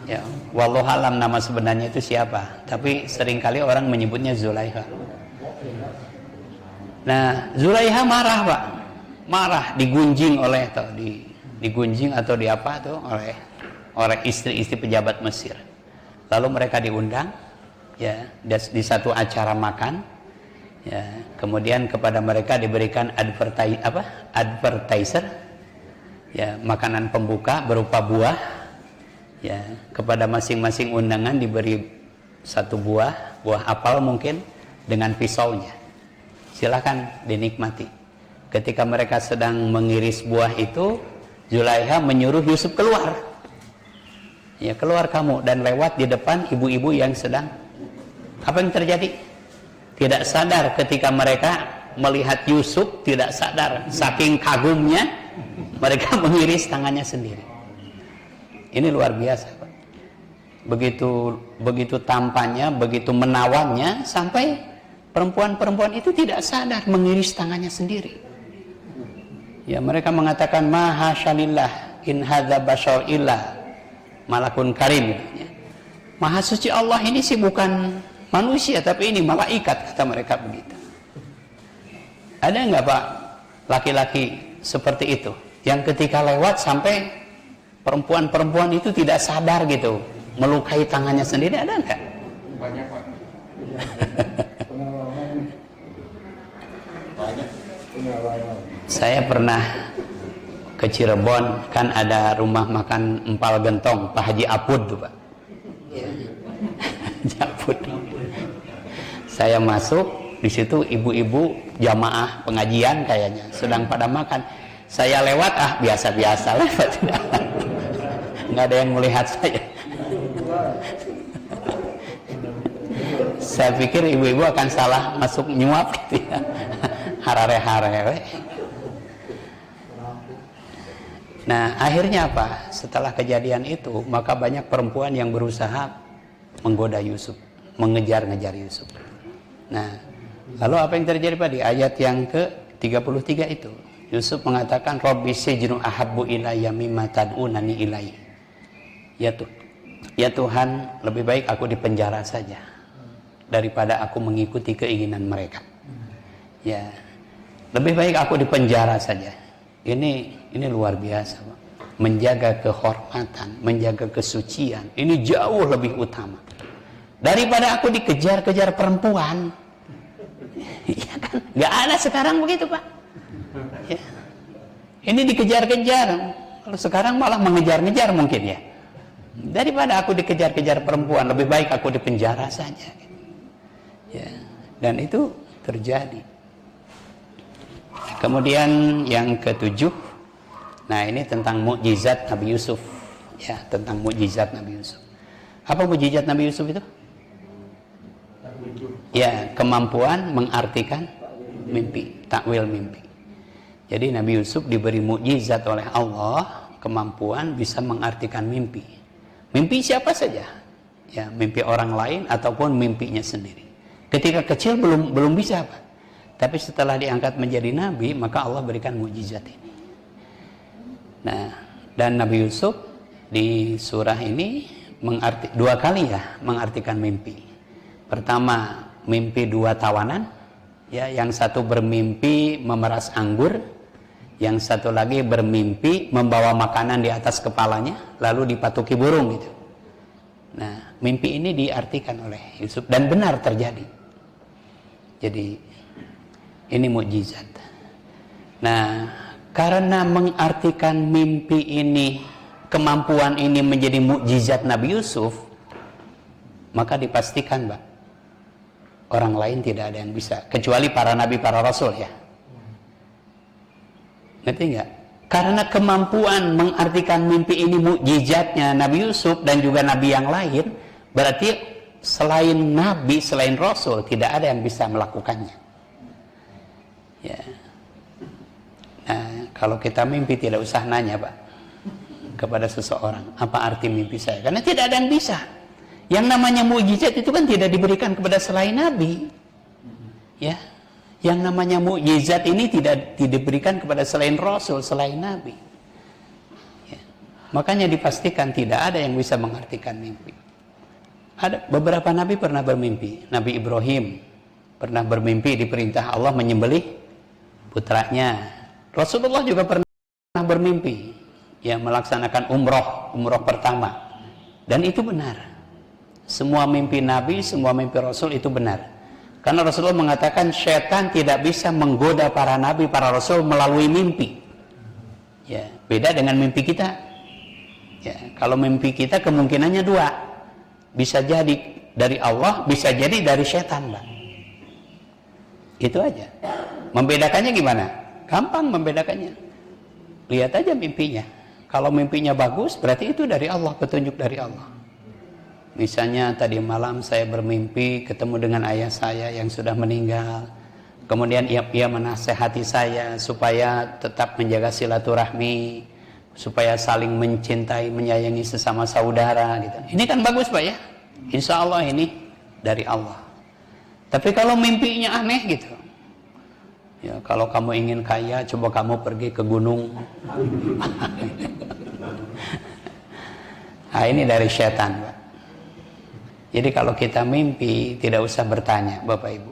Ya, wallahualam nama sebenarnya itu siapa? Tapi seringkali orang menyebutnya Zulaiha. Nah, Zulaiha marah, Pak. Marah, digunjing oleh oleh istri-istri pejabat Mesir. Lalu mereka diundang ya di satu acara makan. Ya, kemudian kepada mereka diberikan advertiser, ya, makanan pembuka berupa buah. Ya, kepada masing-masing undangan diberi satu buah apel mungkin dengan pisaunya. Silakan dinikmati. Ketika mereka sedang mengiris buah itu, Zulaiha menyuruh Yusuf keluar. Ya, keluar kamu, dan lewat di depan ibu-ibu yang sedang. Apa yang terjadi? Tidak sadar ketika mereka melihat Yusuf, tidak sadar saking kagumnya mereka mengiris tangannya sendiri. Ini luar biasa, Pak. Begitu tampannya, begitu menawannya, sampai perempuan-perempuan itu tidak sadar mengiris tangannya sendiri. Ya, mereka mengatakan mahasyanillah in hadza bashar illa malakun karim. Maha suci Allah ini sih bukan manusia, tapi ini malaikat, kata mereka begitu. Ada nggak, Pak, laki-laki seperti itu yang ketika lewat sampai perempuan-perempuan itu tidak sadar gitu melukai tangannya sendiri? Ada nggak? Banyak, Pak. Saya pernah ke Cirebon, kan ada rumah makan empal gentong Pak Haji Apud tuh, Pak. Ya. Apud. Saya masuk, di situ ibu-ibu jamaah pengajian kayaknya sedang pada makan. Saya lewat, biasa-biasa lewat. Nggak ada yang melihat saya. Saya pikir ibu-ibu akan salah masuk nyuap gitu ya. Harare-harare. Nah, akhirnya apa? Setelah kejadian itu, maka banyak perempuan yang berusaha menggoda Yusuf, mengejar-ngejar Yusuf. Nah, lalu apa yang terjadi Pak di ayat yang ke-33 itu? Yusuf mengatakan, Rabbi sijnu ahabbu ilayya mimma tad'unani ilaihi. Ya Tuhan, lebih baik aku di penjara saja daripada aku mengikuti keinginan mereka. Ya, lebih baik aku di penjara saja. Ini luar biasa, Pak. Menjaga kehormatan, menjaga kesucian, ini jauh lebih utama daripada aku dikejar-kejar perempuan. Ya kan? Nggak ada sekarang begitu, Pak. Ya. Ini dikejar-kejar. Kalau sekarang malah mengejar-ngejar mungkin ya. Daripada aku dikejar-kejar perempuan, lebih baik aku di penjara saja. Ya. Dan itu terjadi. Kemudian yang ke-7, nah ini tentang mukjizat Nabi Yusuf. Ya, tentang mukjizat Nabi Yusuf. Apa mukjizat Nabi Yusuf itu? Ya, kemampuan mengartikan mimpi, takwil mimpi. Jadi Nabi Yusuf diberi mukjizat oleh Allah, kemampuan bisa mengartikan mimpi. Mimpi siapa saja? Ya, mimpi orang lain ataupun mimpinya sendiri. Ketika kecil belum bisa, Pak. Tapi setelah diangkat menjadi nabi, maka Allah berikan mukjizat ini. Nah, dan Nabi Yusuf di surah ini dua kali ya mengartikan mimpi. Pertama, mimpi dua tawanan, ya, yang satu bermimpi memeras anggur, yang satu lagi bermimpi membawa makanan di atas kepalanya lalu dipatuki burung gitu. Nah, mimpi ini diartikan oleh Yusuf dan benar terjadi. Jadi ini mukjizat. Nah, karena mengartikan mimpi ini, kemampuan ini menjadi mukjizat Nabi Yusuf, maka dipastikan, Pak, orang lain tidak ada yang bisa, kecuali para nabi, para rasul ya. Ngerti nggak? Karena kemampuan mengartikan mimpi ini mukjizatnya Nabi Yusuf dan juga nabi yang lain, berarti selain nabi, selain rasul, tidak ada yang bisa melakukannya. Ya. Nah, kalau kita mimpi tidak usah nanya, Pak, kepada seseorang, apa arti mimpi saya? Karena tidak ada yang bisa. Yang namanya mukjizat itu kan tidak diberikan kepada selain nabi. Ya. Yang namanya mukjizat ini tidak diberikan kepada selain rasul, selain nabi. Ya. Makanya dipastikan tidak ada yang bisa mengartikan mimpi. Ada beberapa nabi pernah bermimpi. Nabi Ibrahim pernah bermimpi diperintah Allah menyembelih putranya. Rasulullah juga pernah bermimpi ya melaksanakan umroh pertama, dan itu benar. Semua mimpi Nabi, semua mimpi Rasul itu benar. Karena Rasulullah mengatakan setan tidak bisa menggoda para Nabi, para Rasul melalui mimpi. Ya, beda dengan mimpi kita. Ya, kalau mimpi kita kemungkinannya dua, bisa jadi dari Allah, bisa jadi dari setan, Pak. Itu aja. Membedakannya gimana? Gampang membedakannya. Lihat aja mimpinya. Kalau mimpinya bagus, berarti itu dari Allah, petunjuk dari Allah. Misalnya tadi malam saya bermimpi ketemu dengan ayah saya yang sudah meninggal. Kemudian ia menasehati saya supaya tetap menjaga silaturahmi, supaya saling mencintai, menyayangi sesama saudara gitu. Ini kan bagus, Pak ya. Insya Allah ini dari Allah. Tapi kalau mimpinya aneh gitu. Ya, kalau kamu ingin kaya, coba kamu pergi ke gunung. Nah, ini dari setan, Pak. Jadi kalau kita mimpi, tidak usah bertanya, Bapak Ibu.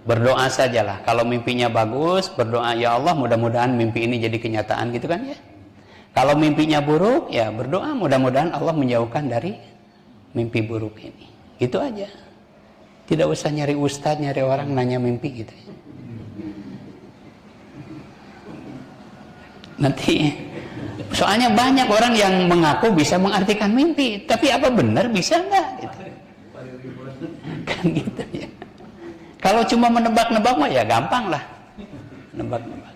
Berdoa sajalah. Kalau mimpinya bagus, berdoa, ya Allah mudah-mudahan mimpi ini jadi kenyataan gitu kan ya. Kalau mimpinya buruk, ya berdoa mudah-mudahan Allah menjauhkan dari mimpi buruk ini. Itu aja. Tidak usah nyari ustadz, nyari orang nanya mimpi gitu. Nanti, soalnya banyak orang yang mengaku bisa mengartikan mimpi, tapi apa benar bisa nggak? Gitu. Kan gitu ya. Kalau cuma menebak-nebak mah ya gampang lah, nebak-nebak.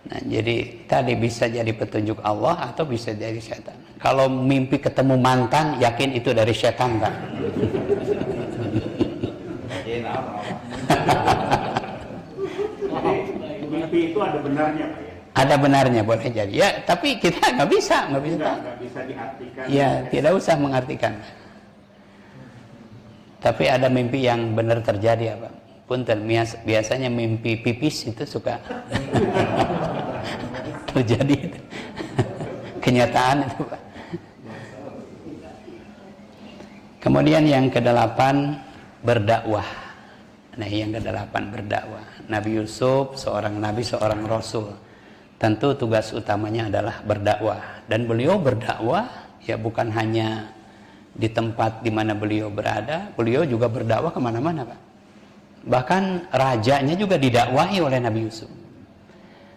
Nah, jadi tadi bisa jadi petunjuk Allah atau bisa dari setan. Kalau mimpi ketemu mantan, yakin itu dari setan, Pak. Mimpi itu ada benarnya, Pak ya? Ada benarnya, boleh jadi. Ya, tapi kita nggak bisa Nggak bisa diartikan. Ya, tidak usah mengartikan. Tapi ada mimpi yang benar terjadi apa? Punten, biasanya mimpi pipis itu suka terjadi itu. Kenyataan itu Pak. Kemudian yang ke-8 berdakwah. Nah, yang ke-8 berdakwah. Nabi Yusuf seorang nabi, seorang rasul. Tentu tugas utamanya adalah berdakwah, dan beliau berdakwah ya bukan hanya di tempat di mana beliau berada, beliau juga berdakwah kemana-mana Pak. Bahkan rajanya juga didakwahi oleh Nabi Yusuf.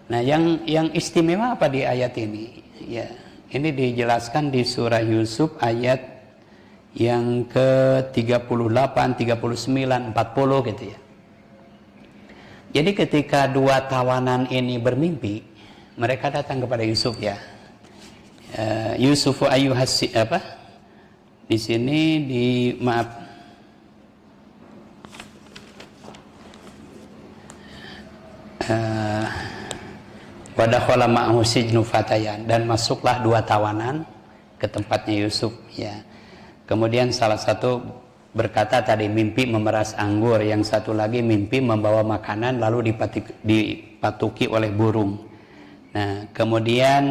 Nah, yang istimewa apa di ayat ini? Ya, ini dijelaskan di surah Yusuf ayat yang ke-38, 39, 40 gitu ya. Jadi ketika dua tawanan ini bermimpi, mereka datang kepada Yusuf ya. Yusuf ayyuhas apa? Di sini wadakhala ma'ahu sijnu fatayan, dan masuklah dua tawanan ke tempatnya Yusuf ya. Kemudian salah satu berkata tadi mimpi memeras anggur, yang satu lagi mimpi membawa makanan lalu dipatuki oleh burung. Nah, kemudian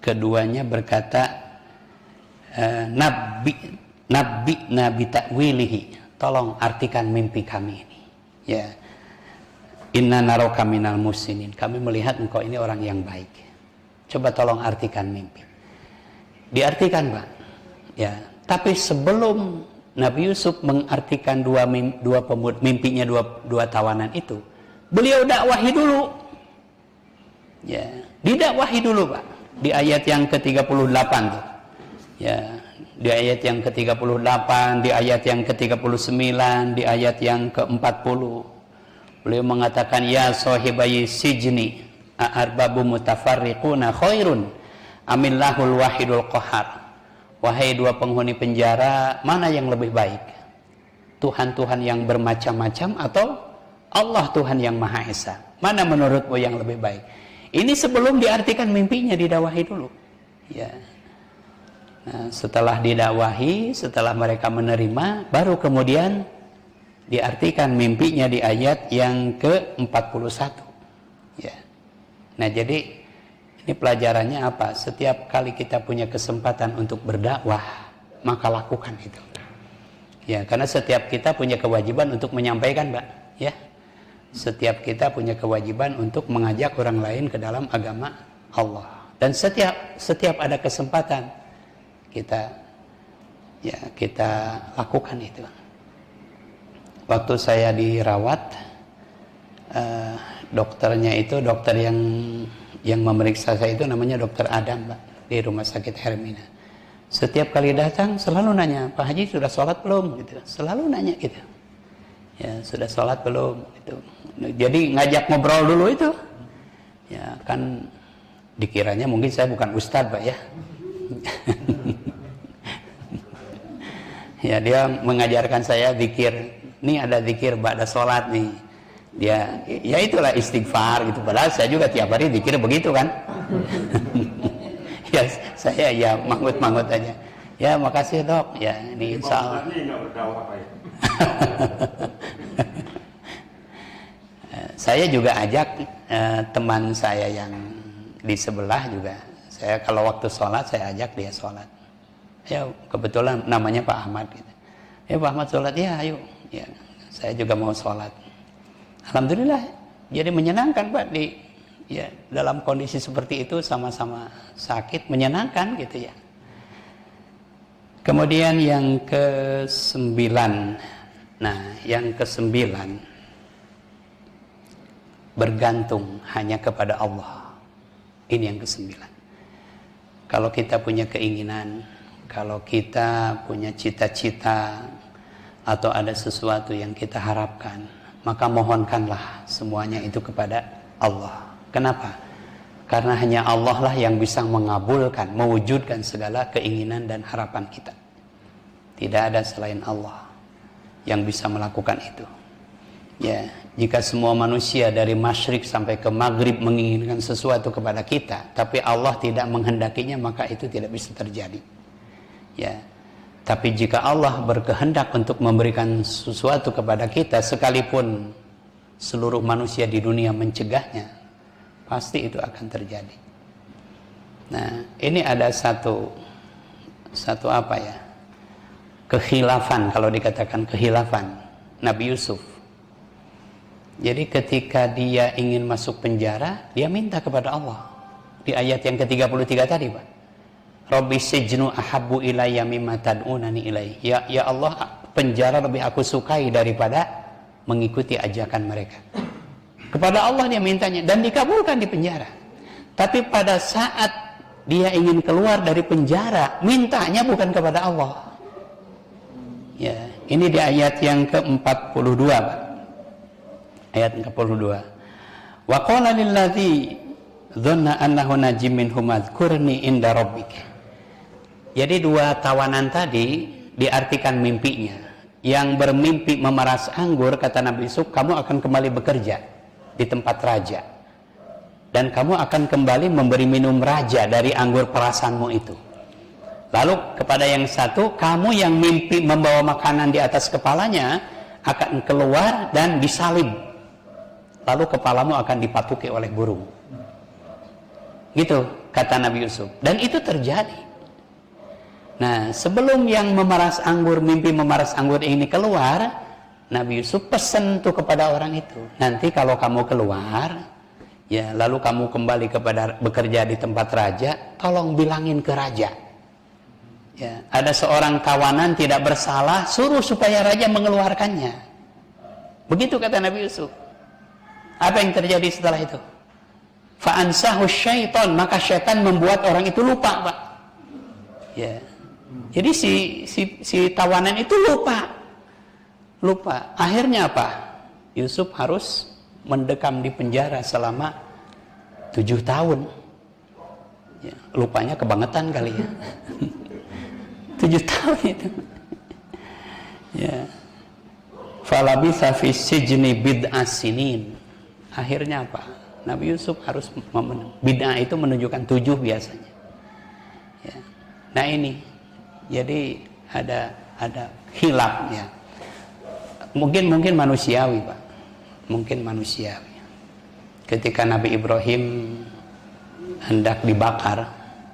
keduanya berkata nabi ta'wilihi, tolong artikan mimpi kami ini ya. Inna naraka minal musinin, kami melihat engkau ini orang yang baik, coba tolong artikan mimpi. Diartikan Pak ya. Tapi sebelum Nabi Yusuf mengartikan mimpinya dua tawanan itu, beliau dakwahi dulu ya, didakwahi dulu Pak, di ayat yang ke-38 tuh ya, di ayat yang ke-38, di ayat yang ke-39, di ayat yang ke-40 beliau mengatakan ya sahibai sijni a'arbabu mutafarriquna khairun amillahul wahidul qahar. Wahai dua penghuni penjara, mana yang lebih baik? Tuhan-Tuhan yang bermacam-macam atau Allah Tuhan yang Maha Esa? Mana menurutmu yang lebih baik? Ini sebelum diartikan mimpinya, didakwahi dulu ya. Nah, setelah didakwahi, setelah mereka menerima, baru kemudian diartikan mimpinya di ayat yang ke-41 ya. Nah, jadi ini pelajarannya apa? Setiap kali kita punya kesempatan untuk berdakwah, maka lakukan itu. Ya, karena setiap kita punya kewajiban untuk menyampaikan, Pak, ya. Setiap kita punya kewajiban untuk mengajak orang lain ke dalam agama Allah. Dan setiap ada kesempatan kita lakukan itu. Waktu saya dirawat, dokternya itu dokter yang memeriksa saya itu namanya Dokter Adam Pak, di Rumah Sakit Hermina. Setiap kali datang selalu nanya, Pak Haji sudah sholat belum? Gitu. Selalu nanya gitu. Ya, sudah sholat belum? Gitu. Jadi ngajak ngobrol dulu itu. Ya kan dikiranya mungkin saya bukan ustadz Pak ya. Ya, dia mengajarkan saya zikir. Nih ada zikir ba'da sholat nih. Dia ya itulah istighfar gitu, padahal saya juga tiap hari dikira begitu kan. Ya saya ya mangut aja ya, makasih Dok ya, ini insya Allah. Saya juga ajak teman saya yang di sebelah juga, saya kalau waktu sholat saya ajak dia sholat ya, kebetulan namanya Pak Ahmad gitu. Ya Pak Ahmad sholat ya, ayo ya, saya juga mau sholat. Alhamdulillah, jadi menyenangkan Pak dalam kondisi seperti itu, sama-sama sakit, menyenangkan gitu ya. Kemudian yang ke-9, nah yang ke-9 bergantung hanya kepada Allah. Ini yang ke-9. Kalau kita punya keinginan, kalau kita punya cita-cita atau ada sesuatu yang kita harapkan, maka mohonkanlah semuanya itu kepada Allah. Kenapa? Karena hanya Allah lah yang bisa mengabulkan, mewujudkan segala keinginan dan harapan kita. Tidak ada selain Allah yang bisa melakukan itu. Ya, jika semua manusia dari masyrik sampai ke maghrib menginginkan sesuatu kepada kita, tapi Allah tidak menghendakinya, maka itu tidak bisa terjadi. Ya. Tapi jika Allah berkehendak untuk memberikan sesuatu kepada kita, sekalipun seluruh manusia di dunia mencegahnya, pasti itu akan terjadi. Nah, ini ada satu apa ya? Kekhilafan, kalau dikatakan kekhilafan Nabi Yusuf. Jadi ketika dia ingin masuk penjara, dia minta kepada Allah. Di ayat yang ke-33 tadi, Pak. Rabbi sijnu ahabbu ilayya mimma tad'unani ilaihi. Ya Allah, penjara lebih aku sukai daripada mengikuti ajakan mereka. Kepada Allah dia mintanya dan dikabulkan di penjara. Tapi pada saat dia ingin keluar dari penjara, mintanya bukan kepada Allah. Ya, ini di ayat yang ke-42, Pak. Ayat ke-42. Wa qala lilladzi dhanna annahu najim minhum adhkurni inda rabbik. Jadi dua tawanan tadi diartikan mimpinya. Yang bermimpi memeras anggur, kata Nabi Yusuf, kamu akan kembali bekerja di tempat raja. Dan kamu akan kembali memberi minum raja dari anggur perasanmu itu. Lalu kepada yang satu, kamu yang mimpi membawa makanan di atas kepalanya akan keluar dan disalib. Lalu kepalamu akan dipatuki oleh burung. Gitu kata Nabi Yusuf. Dan itu terjadi. Nah, sebelum yang memeras anggur, mimpi memeras anggur ini keluar, Nabi Yusuf pesan tuh kepada orang itu, nanti kalau kamu keluar, ya lalu kamu kembali kepada bekerja di tempat raja, tolong bilangin ke raja. Ya, ada seorang tawanan tidak bersalah, suruh supaya raja mengeluarkannya. Begitu kata Nabi Yusuf. Apa yang terjadi setelah itu? Fa'ansahu syaiton, maka syaitan membuat orang itu lupa, Pak. Ya. Jadi si tawanan itu lupa. Akhirnya apa? Yusuf harus mendekam di penjara selama 7 tahun. Ya, lupanya kebangetan kali ya. 7 tahun itu. Ya. Falabitha fi sijni bid'a sinin. Akhirnya apa? Nabi Yusuf harus bid'ah itu menunjukkan 7 biasanya. Ya. Nah ini, jadi ada khilafnya. Mungkin manusiawi, Pak. Mungkin manusiawi. Ketika Nabi Ibrahim hendak dibakar,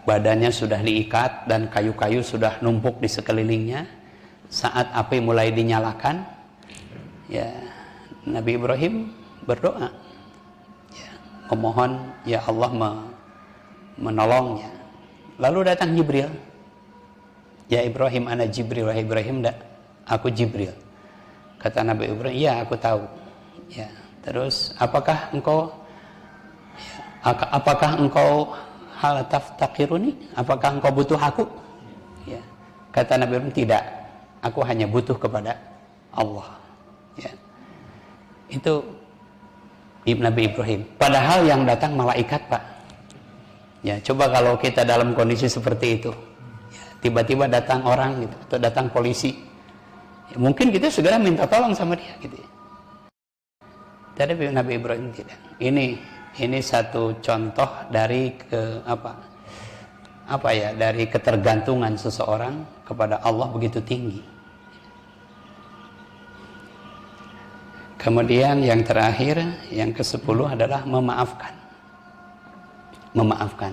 badannya sudah diikat dan kayu-kayu sudah numpuk di sekelilingnya. Saat api mulai dinyalakan, ya Nabi Ibrahim berdoa, ya, memohon ya Allah menolongnya. Lalu datang Jibril. Ya Ibrahim, ana Jibril. Wahai Ibrahim, aku Jibril. Kata Nabi Ibrahim, ya aku tahu. Ya, terus apakah engkau hal taftakiruni? Apakah engkau butuh aku? Ya. Kata Nabi Ibrahim, tidak. Aku hanya butuh kepada Allah. Ya. Itu Nabi Ibrahim. Padahal yang datang malaikat, Pak. Ya, coba kalau kita dalam kondisi seperti itu. Ya, tiba-tiba datang orang gitu, atau datang polisi. Ya, mungkin kita segera minta tolong sama dia gitu. Tapi Nabi Ibrahim tidak. Ini satu contoh dari dari ketergantungan seseorang kepada Allah begitu tinggi. Kemudian yang terakhir, yang ke-10 adalah memaafkan. Memaafkan.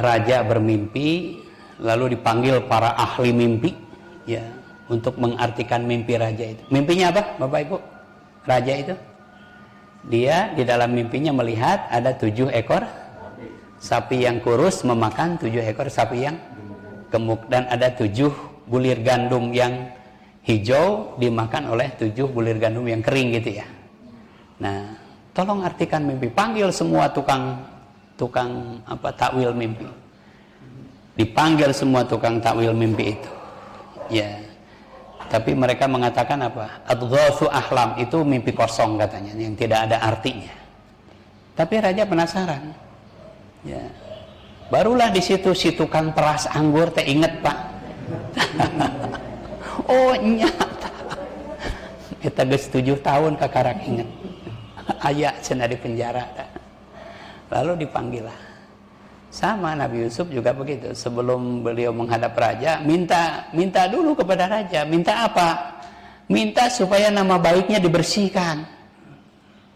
Raja bermimpi, lalu dipanggil para ahli mimpi, ya, untuk mengartikan mimpi raja itu. Mimpinya apa, Bapak Ibu? Raja itu, dia di dalam mimpinya melihat ada 7 ekor sapi yang kurus memakan 7 ekor sapi yang gemuk, dan ada 7 bulir gandum yang hijau dimakan oleh 7 bulir gandum yang kering gitu ya. Nah, tolong artikan mimpi. Panggil semua tukang takwil mimpi. Dipanggil semua tukang takwil mimpi itu. Ya. Tapi mereka mengatakan apa? Adghasu ahlam, itu mimpi kosong katanya, yang tidak ada artinya. Tapi raja penasaran. Ya. Barulah di situ si tukang peras anggur teh inget, Pak. Oh nyata. Kita geus 7 tahun kakarak inget. Aya cenah di penjara. Lalu dipanggil lah Sama Nabi Yusuf juga begitu. Sebelum beliau menghadap raja, minta dulu kepada raja. Minta apa? Minta supaya nama baiknya dibersihkan.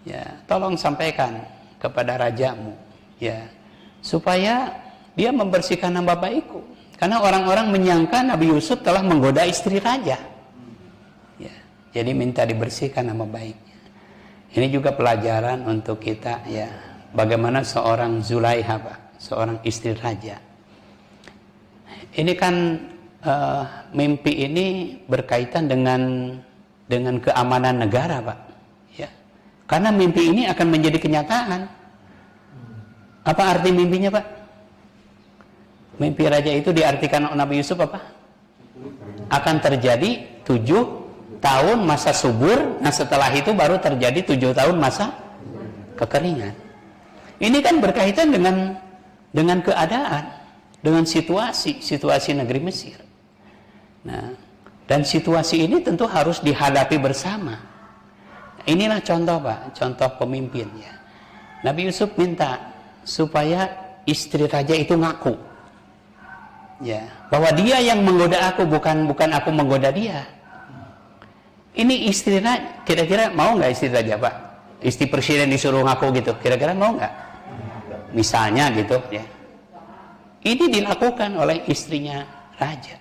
Ya, tolong sampaikan kepada rajamu, ya, supaya dia membersihkan nama baikku. Karena orang-orang menyangka Nabi Yusuf telah menggoda istri raja. Ya, jadi minta dibersihkan nama baiknya. Ini juga pelajaran untuk kita, ya. Bagaimana seorang Zulaiha, Pak, seorang istri raja. Ini kan mimpi ini berkaitan dengan keamanan negara, Pak. Ya. Karena mimpi ini akan menjadi kenyataan. Apa arti mimpinya, Pak? Mimpi raja itu diartikan Nabi Yusuf apa? Akan terjadi 7 tahun masa subur. Nah setelah itu baru terjadi 7 tahun masa kekeringan. Ini kan berkaitan dengan keadaan, dengan situasi negeri Mesir. Nah, dan situasi ini tentu harus dihadapi bersama. Inilah contoh, Pak, contoh pemimpin, ya. Nabi Yusuf minta supaya istri raja itu ngaku, ya, bahwa dia yang menggoda aku, bukan aku menggoda dia. Ini istri raja, kira-kira mau nggak istri raja, Pak? Istri presiden disuruh ngaku gitu, kira-kira mau nggak? Misalnya gitu, ya. Ini dilakukan oleh istrinya raja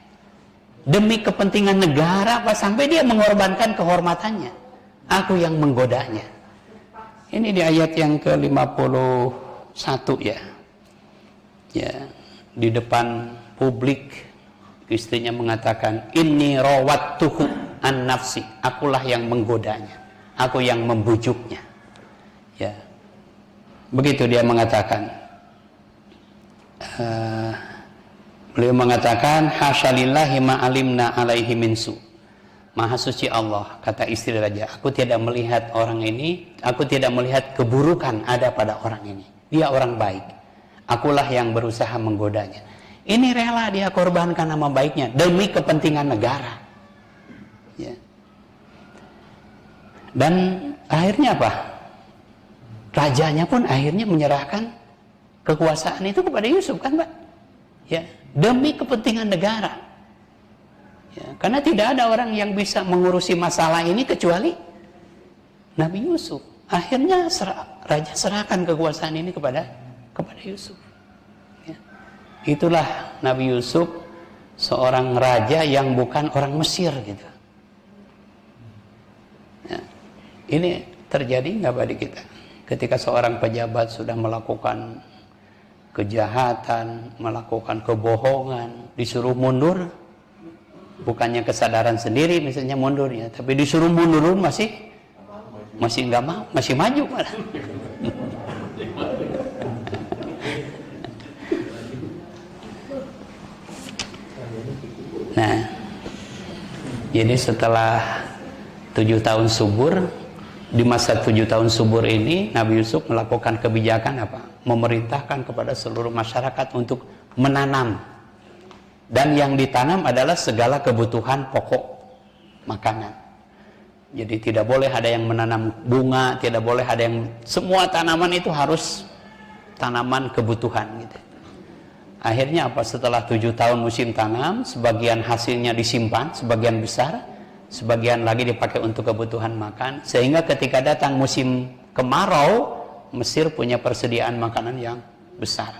demi kepentingan negara, Pak, sampai dia mengorbankan kehormatannya. Aku yang menggodanya. Ini di ayat yang ke-51, ya. Ya, di depan publik istrinya mengatakan, inni rawattuhu an nafsi, akulah yang menggodanya, aku yang membujuknya. Ya. Begitu dia mengatakan. Beliau mengatakan, hasyalillahi ma'alimna alaihi minsu. Maha suci Allah, kata istri raja, aku tidak melihat orang ini, aku tidak melihat keburukan ada pada orang ini. Dia orang baik. Akulah yang berusaha menggodanya. Ini rela dia korbankan nama baiknya demi kepentingan negara. Ya. Dan akhirnya apa? Rajanya pun akhirnya menyerahkan kekuasaan itu kepada Yusuf, kan, Pak? Ya, demi kepentingan negara. Ya, karena tidak ada orang yang bisa mengurusi masalah ini kecuali Nabi Yusuf. Akhirnya raja serahkan kekuasaan ini kepada Yusuf. Ya. Itulah Nabi Yusuf, seorang raja yang bukan orang Mesir, gitu. Ya. Ini terjadi nggak pada kita? Ketika seorang pejabat sudah melakukan kejahatan, melakukan kebohongan, disuruh mundur, bukannya kesadaran sendiri misalnya mundurnya, tapi disuruh mundur masih nggak mau, masih maju malah. Nah, jadi setelah 7 tahun subur, di masa 7 tahun subur ini Nabi Yusuf melakukan kebijakan apa? Memerintahkan kepada seluruh masyarakat untuk menanam, dan yang ditanam adalah segala kebutuhan pokok makanan. Jadi tidak boleh ada yang menanam bunga, tidak boleh ada yang, semua tanaman itu harus tanaman kebutuhan, gitu. Akhirnya apa? Setelah 7 tahun musim tanam, sebagian hasilnya disimpan, sebagian besar, sebagian lagi dipakai untuk kebutuhan makan, sehingga ketika datang musim kemarau, Mesir punya persediaan makanan yang besar.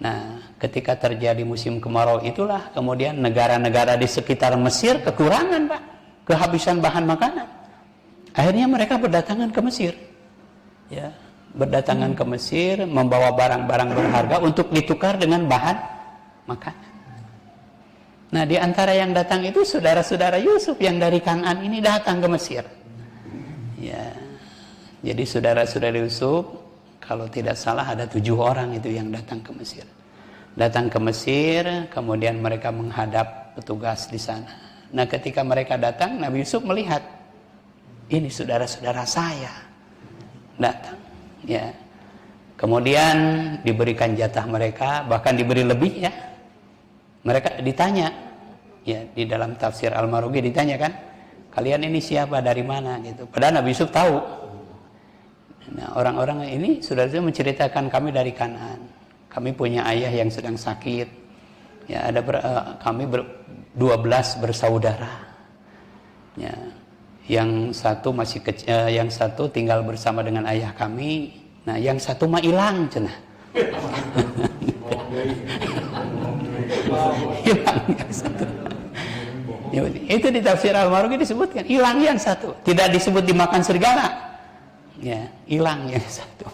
Nah, ketika terjadi musim kemarau itulah kemudian negara-negara di sekitar Mesir kekurangan, Pak, kehabisan bahan makanan. Akhirnya mereka berdatangan ke Mesir, ya, berdatangan ke Mesir membawa barang-barang berharga untuk ditukar dengan bahan makanan. Nah, di antara yang datang itu saudara-saudara Yusuf yang dari Kan'an ini datang ke Mesir. Ya, jadi saudara-saudara Yusuf, kalau tidak salah ada 7 orang itu yang datang ke Mesir. Datang ke Mesir, kemudian mereka menghadap petugas di sana. Nah, ketika mereka datang, Nabi Yusuf melihat, ini saudara-saudara saya datang. Ya, kemudian diberikan jatah mereka, bahkan diberi lebih, ya. Mereka ditanya, ya, di dalam tafsir Al-Marugi ditanya, kan, kalian ini siapa, dari mana, gitu. Padahal Nabi Yusuf tahu. Nah, orang-orang ini saudara menceritakan kami dari Kan'an. kami punya ayah yang sedang sakit. Ya, ada kami 12 bersaudara. Ya, yang satu masih kecil, yang satu tinggal bersama dengan ayah kami. Nah, yang satu mah hilang cenah. Hilang yang satu. Ya, itu di tafsir Al-Mawardi disebutkan hilang yang satu, tidak disebut dimakan serigala. Ya, hilang yang satu.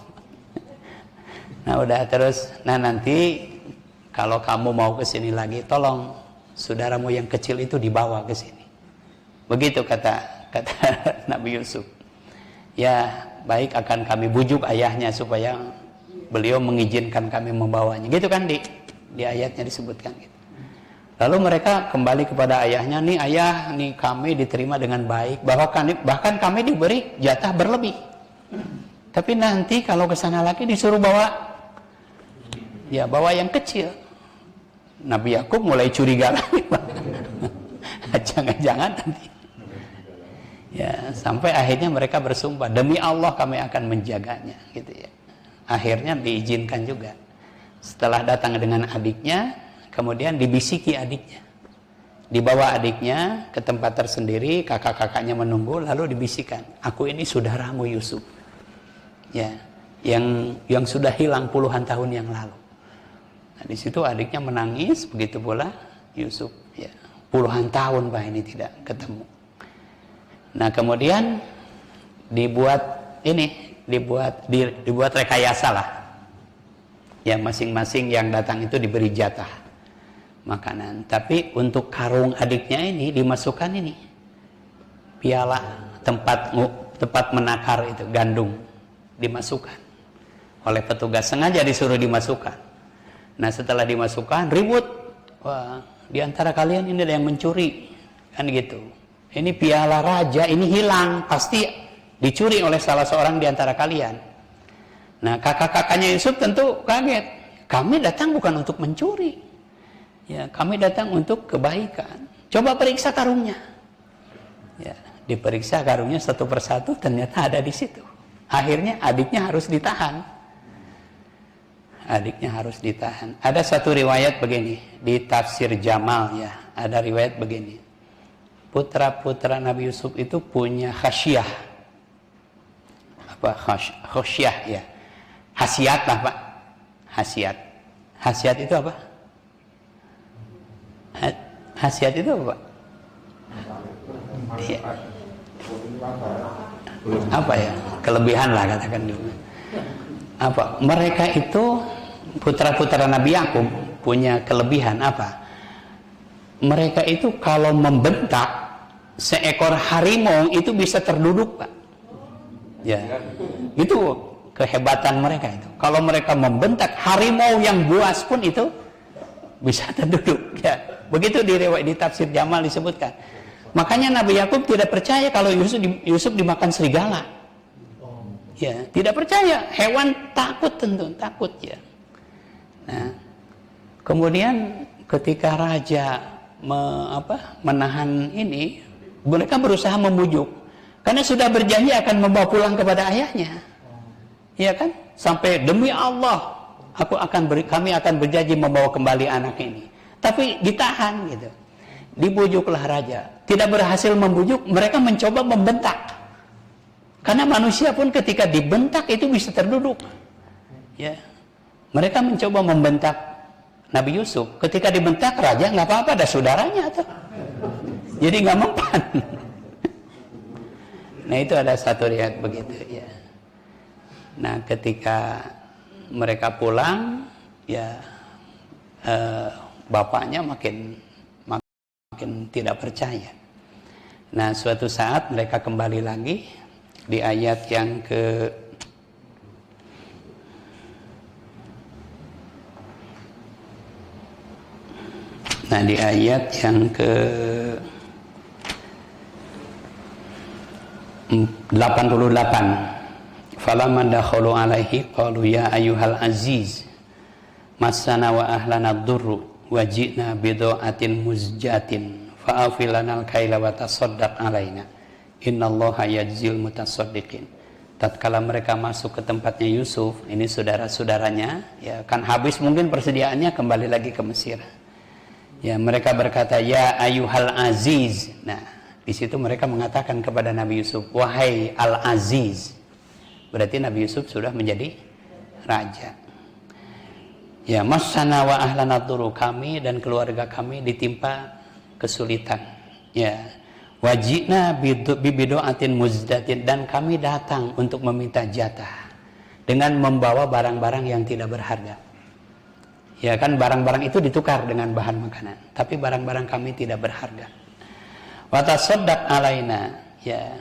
Nah, udah terus. Nah, nanti kalau kamu mau ke sini lagi, tolong saudaramu yang kecil itu dibawa ke sini. Begitu kata Nabi Yusuf. Ya, baik, akan kami bujuk ayahnya supaya beliau mengizinkan kami membawanya. Gitu kan di ayatnya disebutkan gitu. Lalu mereka kembali kepada ayahnya, nih ayah, nih kami diterima dengan baik, bahkan kami diberi jatah berlebih. Tapi nanti kalau ke sana lagi disuruh bawa, ya bawa yang kecil. Nabi Yakub mulai curiga lagi, jangan-jangan nanti. Ya, sampai akhirnya mereka bersumpah, demi Allah kami akan menjaganya, gitu ya. Akhirnya diizinkan juga. Setelah datang dengan adiknya, kemudian dibisiki adiknya, dibawa adiknya ke tempat tersendiri, kakak-kakaknya menunggu, lalu dibisikan, aku ini saudaramu Yusuf, ya, yang sudah hilang puluhan tahun yang lalu. Nah, di situ adiknya menangis, begitu pula Yusuf, ya, puluhan tahun Pak ini tidak ketemu. Nah, kemudian dibuat rekayasa lah, ya, masing-masing yang datang itu diberi jatah makanan. Tapi untuk karung adiknya ini dimasukkan ini piala tempat menakar itu gandum, dimasukkan oleh petugas, sengaja disuruh dimasukkan. Nah, setelah dimasukkan ribut, wah, di antara kalian ini ada yang mencuri, kan gitu. Ini piala raja ini hilang, pasti dicuri oleh salah seorang di antara kalian. Nah, kakak-kakaknya Yusuf tentu kaget. Kami datang bukan untuk mencuri. Ya, kami datang untuk kebaikan. Coba periksa karungnya. Ya, diperiksa karungnya satu persatu, ternyata ada di situ. Akhirnya adiknya harus ditahan. Adiknya harus ditahan. Ada satu riwayat begini di tafsir Jamal, ya. Ada riwayat begini. Putra-putra Nabi Yusuf itu punya khasyah. Apa khasyah ya? Hasiat lah, Pak. Hasiat. Hasiat itu apa? Hasiat itu apa, Pak? Ya. Apa ya? Kelebihan lah katakan dulu. Apa? Mereka itu putra-putra Nabi Yakub punya kelebihan apa? Mereka itu kalau membentak seekor harimau itu bisa terduduk, Pak. Ya. Itu kehebatan mereka itu. Kalau mereka membentak harimau yang buas pun itu bisa terduduk, ya. Begitu di tafsir Jamal disebutkan. Makanya Nabi Yakub tidak percaya kalau Yusuf dimakan serigala. Ya, tidak percaya. Hewan takut, tentu takut, ya. Nah, kemudian ketika raja menahan ini, mereka berusaha membujuk. Karena sudah berjanji akan membawa pulang kepada ayahnya. Iya kan? Sampai demi Allah kami akan berjanji membawa kembali anak ini. Tapi ditahan gitu. Dibujuklah raja. Tidak berhasil membujuk, mereka mencoba membentak. Karena manusia pun ketika dibentak itu bisa terduduk. Ya. Mereka mencoba membentak Nabi Yusuf. Ketika dibentak raja, nggak apa-apa, ada saudaranya tuh. Jadi nggak mempan. Nah, itu ada satu riwayat begitu, ya. Nah, ketika mereka pulang, ya, bapaknya makin tidak percaya. Nah, suatu saat mereka kembali lagi di ayat yang di ayat yang ke 88. Falamma dakhalu alaihi qalu ya ayyuhal aziz massana wa ahlana ad-durru wa ji'na bida'atin muzjatin fa'afil lanal kaila wa tasaddaq alaina innallaha yajzil mutasaddiqin. tatkala mereka masuk ke tempatnya Yusuf, ini saudara-saudaranya, ya kan habis mungkin persediaannya, kembali lagi ke Mesir. Ya, mereka berkata, ya ayuhal aziz. Nah, di situ mereka mengatakan kepada Nabi Yusuf, wahai al-aziz. Berarti Nabi Yusuf sudah menjadi raja. Ya, massana wa ahlana duru, kami dan keluarga kami ditimpa kesulitan. Ya, wajibna bibidoatin muzdatin, dan kami datang untuk meminta jatah dengan membawa barang-barang yang tidak berharga. Ya kan, barang-barang itu ditukar dengan bahan makanan, tapi barang-barang kami tidak berharga. Wa tasaddaq alaina, ya,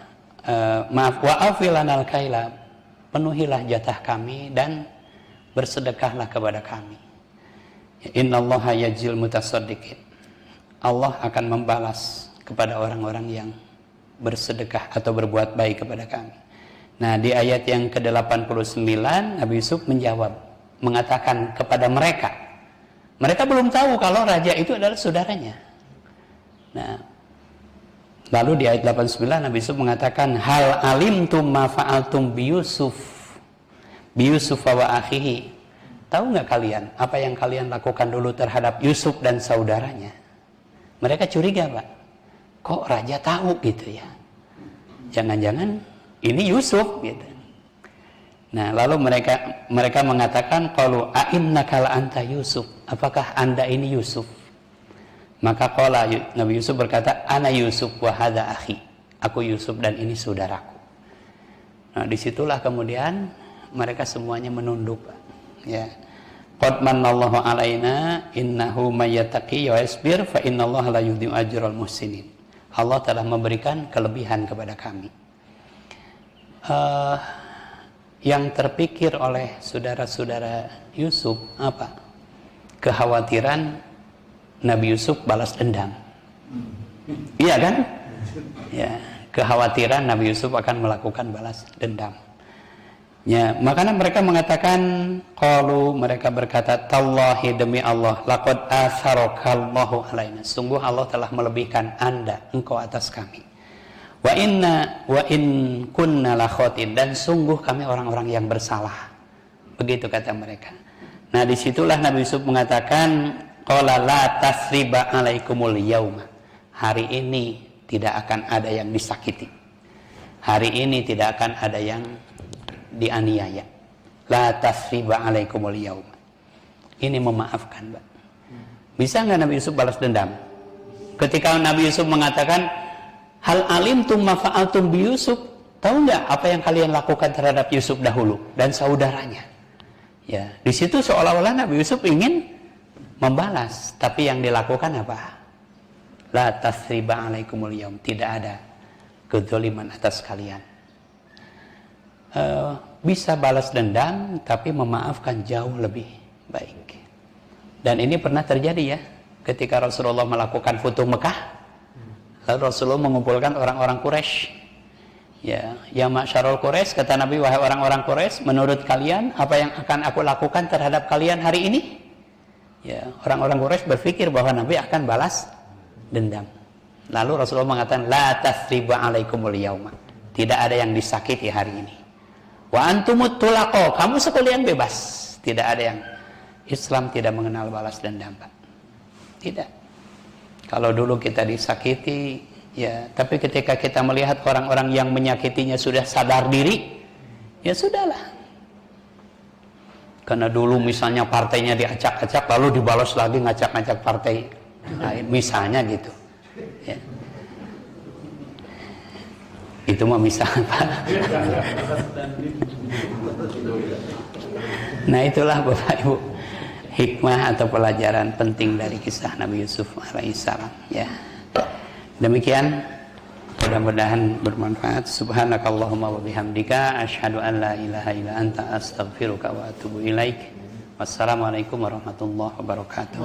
maaf, wa afilanal kaila, penuhilah jatah kami dan bersedekahlah kepada kami. Innallaha yajzil mutasaddiqin, Allah akan membalas kepada orang-orang yang bersedekah atau berbuat baik kepada kami. Nah, di ayat yang ke-89 Nabi Yusuf menjawab, mengatakan kepada mereka belum tahu kalau raja itu adalah saudaranya. Nah, lalu di ayat 89 Nabi Yusuf mengatakan, hal alimtum ma fa'altum bi Yusuf wa akhihi, tahu nggak kalian apa yang kalian lakukan dulu terhadap Yusuf dan saudaranya? Mereka curiga, Pak. Kok raja tahu gitu ya? Jangan-jangan ini Yusuf gitu. Nah, lalu mereka mengatakan, qalu a'innaka la anta Yusuf, apakah Anda ini Yusuf? Maka qala, Nabi Yusuf berkata, ana Yusuf wa hadza akhi, aku Yusuf dan ini saudaraku. Nah, disitulah kemudian mereka semuanya menunduk, ya. Qad manallahu alaina innahu may yattaqi wa yasbir fa innallaha la yudhi'u ajral muhsinin. Allah telah memberikan kelebihan kepada kami. Yang terpikir oleh saudara-saudara Yusuf apa? Kekhawatiran Nabi Yusuf balas dendam. Iya kan? Ya, kekhawatiran Nabi Yusuf akan melakukan balas dendam. Ya, makanya mereka mengatakan, qalu, mereka berkata, tallahi, demi Allah, laqad atharakallahu alaina, sungguh Allah telah melebihkan Anda, engkau atas kami. Wa in kunna la khotin, dan sungguh kami orang-orang yang bersalah. Begitu kata mereka. Nah, disitulah Nabi Yusuf mengatakan, qala la tasriba alaikumul yauma, hari ini tidak akan ada yang disakiti, hari ini tidak akan ada yang dianiaya. La tasriba alaikumul yauma, ini memaafkan, Pak. Bisa nggak Nabi Yusuf balas dendam? Ketika Nabi Yusuf mengatakan, hal alimtum ma fa'altum bi Yusuf, tahu nggak apa yang kalian lakukan terhadap Yusuf dahulu dan saudaranya? Ya, di situ seolah-olah Nabi Yusuf ingin membalas, tapi yang dilakukan apa? La tasriba alaikumul yaum, tidak ada kezaliman atas kalian. Bisa balas dendam, tapi memaafkan jauh lebih baik. Dan ini pernah terjadi ya, ketika Rasulullah melakukan Futuh Mekah, lalu Rasulullah mengumpulkan orang-orang Quraisy. Ya ma'syarul Quraisy, kata Nabi, wahai orang-orang Quraisy, menurut kalian apa yang akan aku lakukan terhadap kalian hari ini? Ya, orang-orang Quraisy berpikir bahwa Nabi akan balas dendam. Lalu Rasulullah mengatakan, la tasriba alaikumul yauma, tidak ada yang disakiti hari ini. Wa antumut tulaqo, kamu sekalian bebas. Tidak ada yang, Islam tidak mengenal balas dendam, Pak. Tidak. Kalau dulu kita disakiti, ya, tapi ketika kita melihat orang-orang yang menyakitinya sudah sadar diri, ya sudahlah. Karena dulu misalnya partainya diacak-acak, lalu dibalas lagi ngacak-ngacak partai lain, misalnya gitu. Ya. Itu mah misalnya, Pak. Nah, itulah Bapak Ibu, hikmah atau pelajaran penting dari kisah Nabi Yusuf alaihissalam. Ya, demikian, mudah-mudahan bermanfaat. Subhanakallahumma wa bihamdika, asyhadu an la ilaha illa anta, astaghfiruka wa atubu ilaik. Wassalamualaikum warahmatullahi wabarakatuh.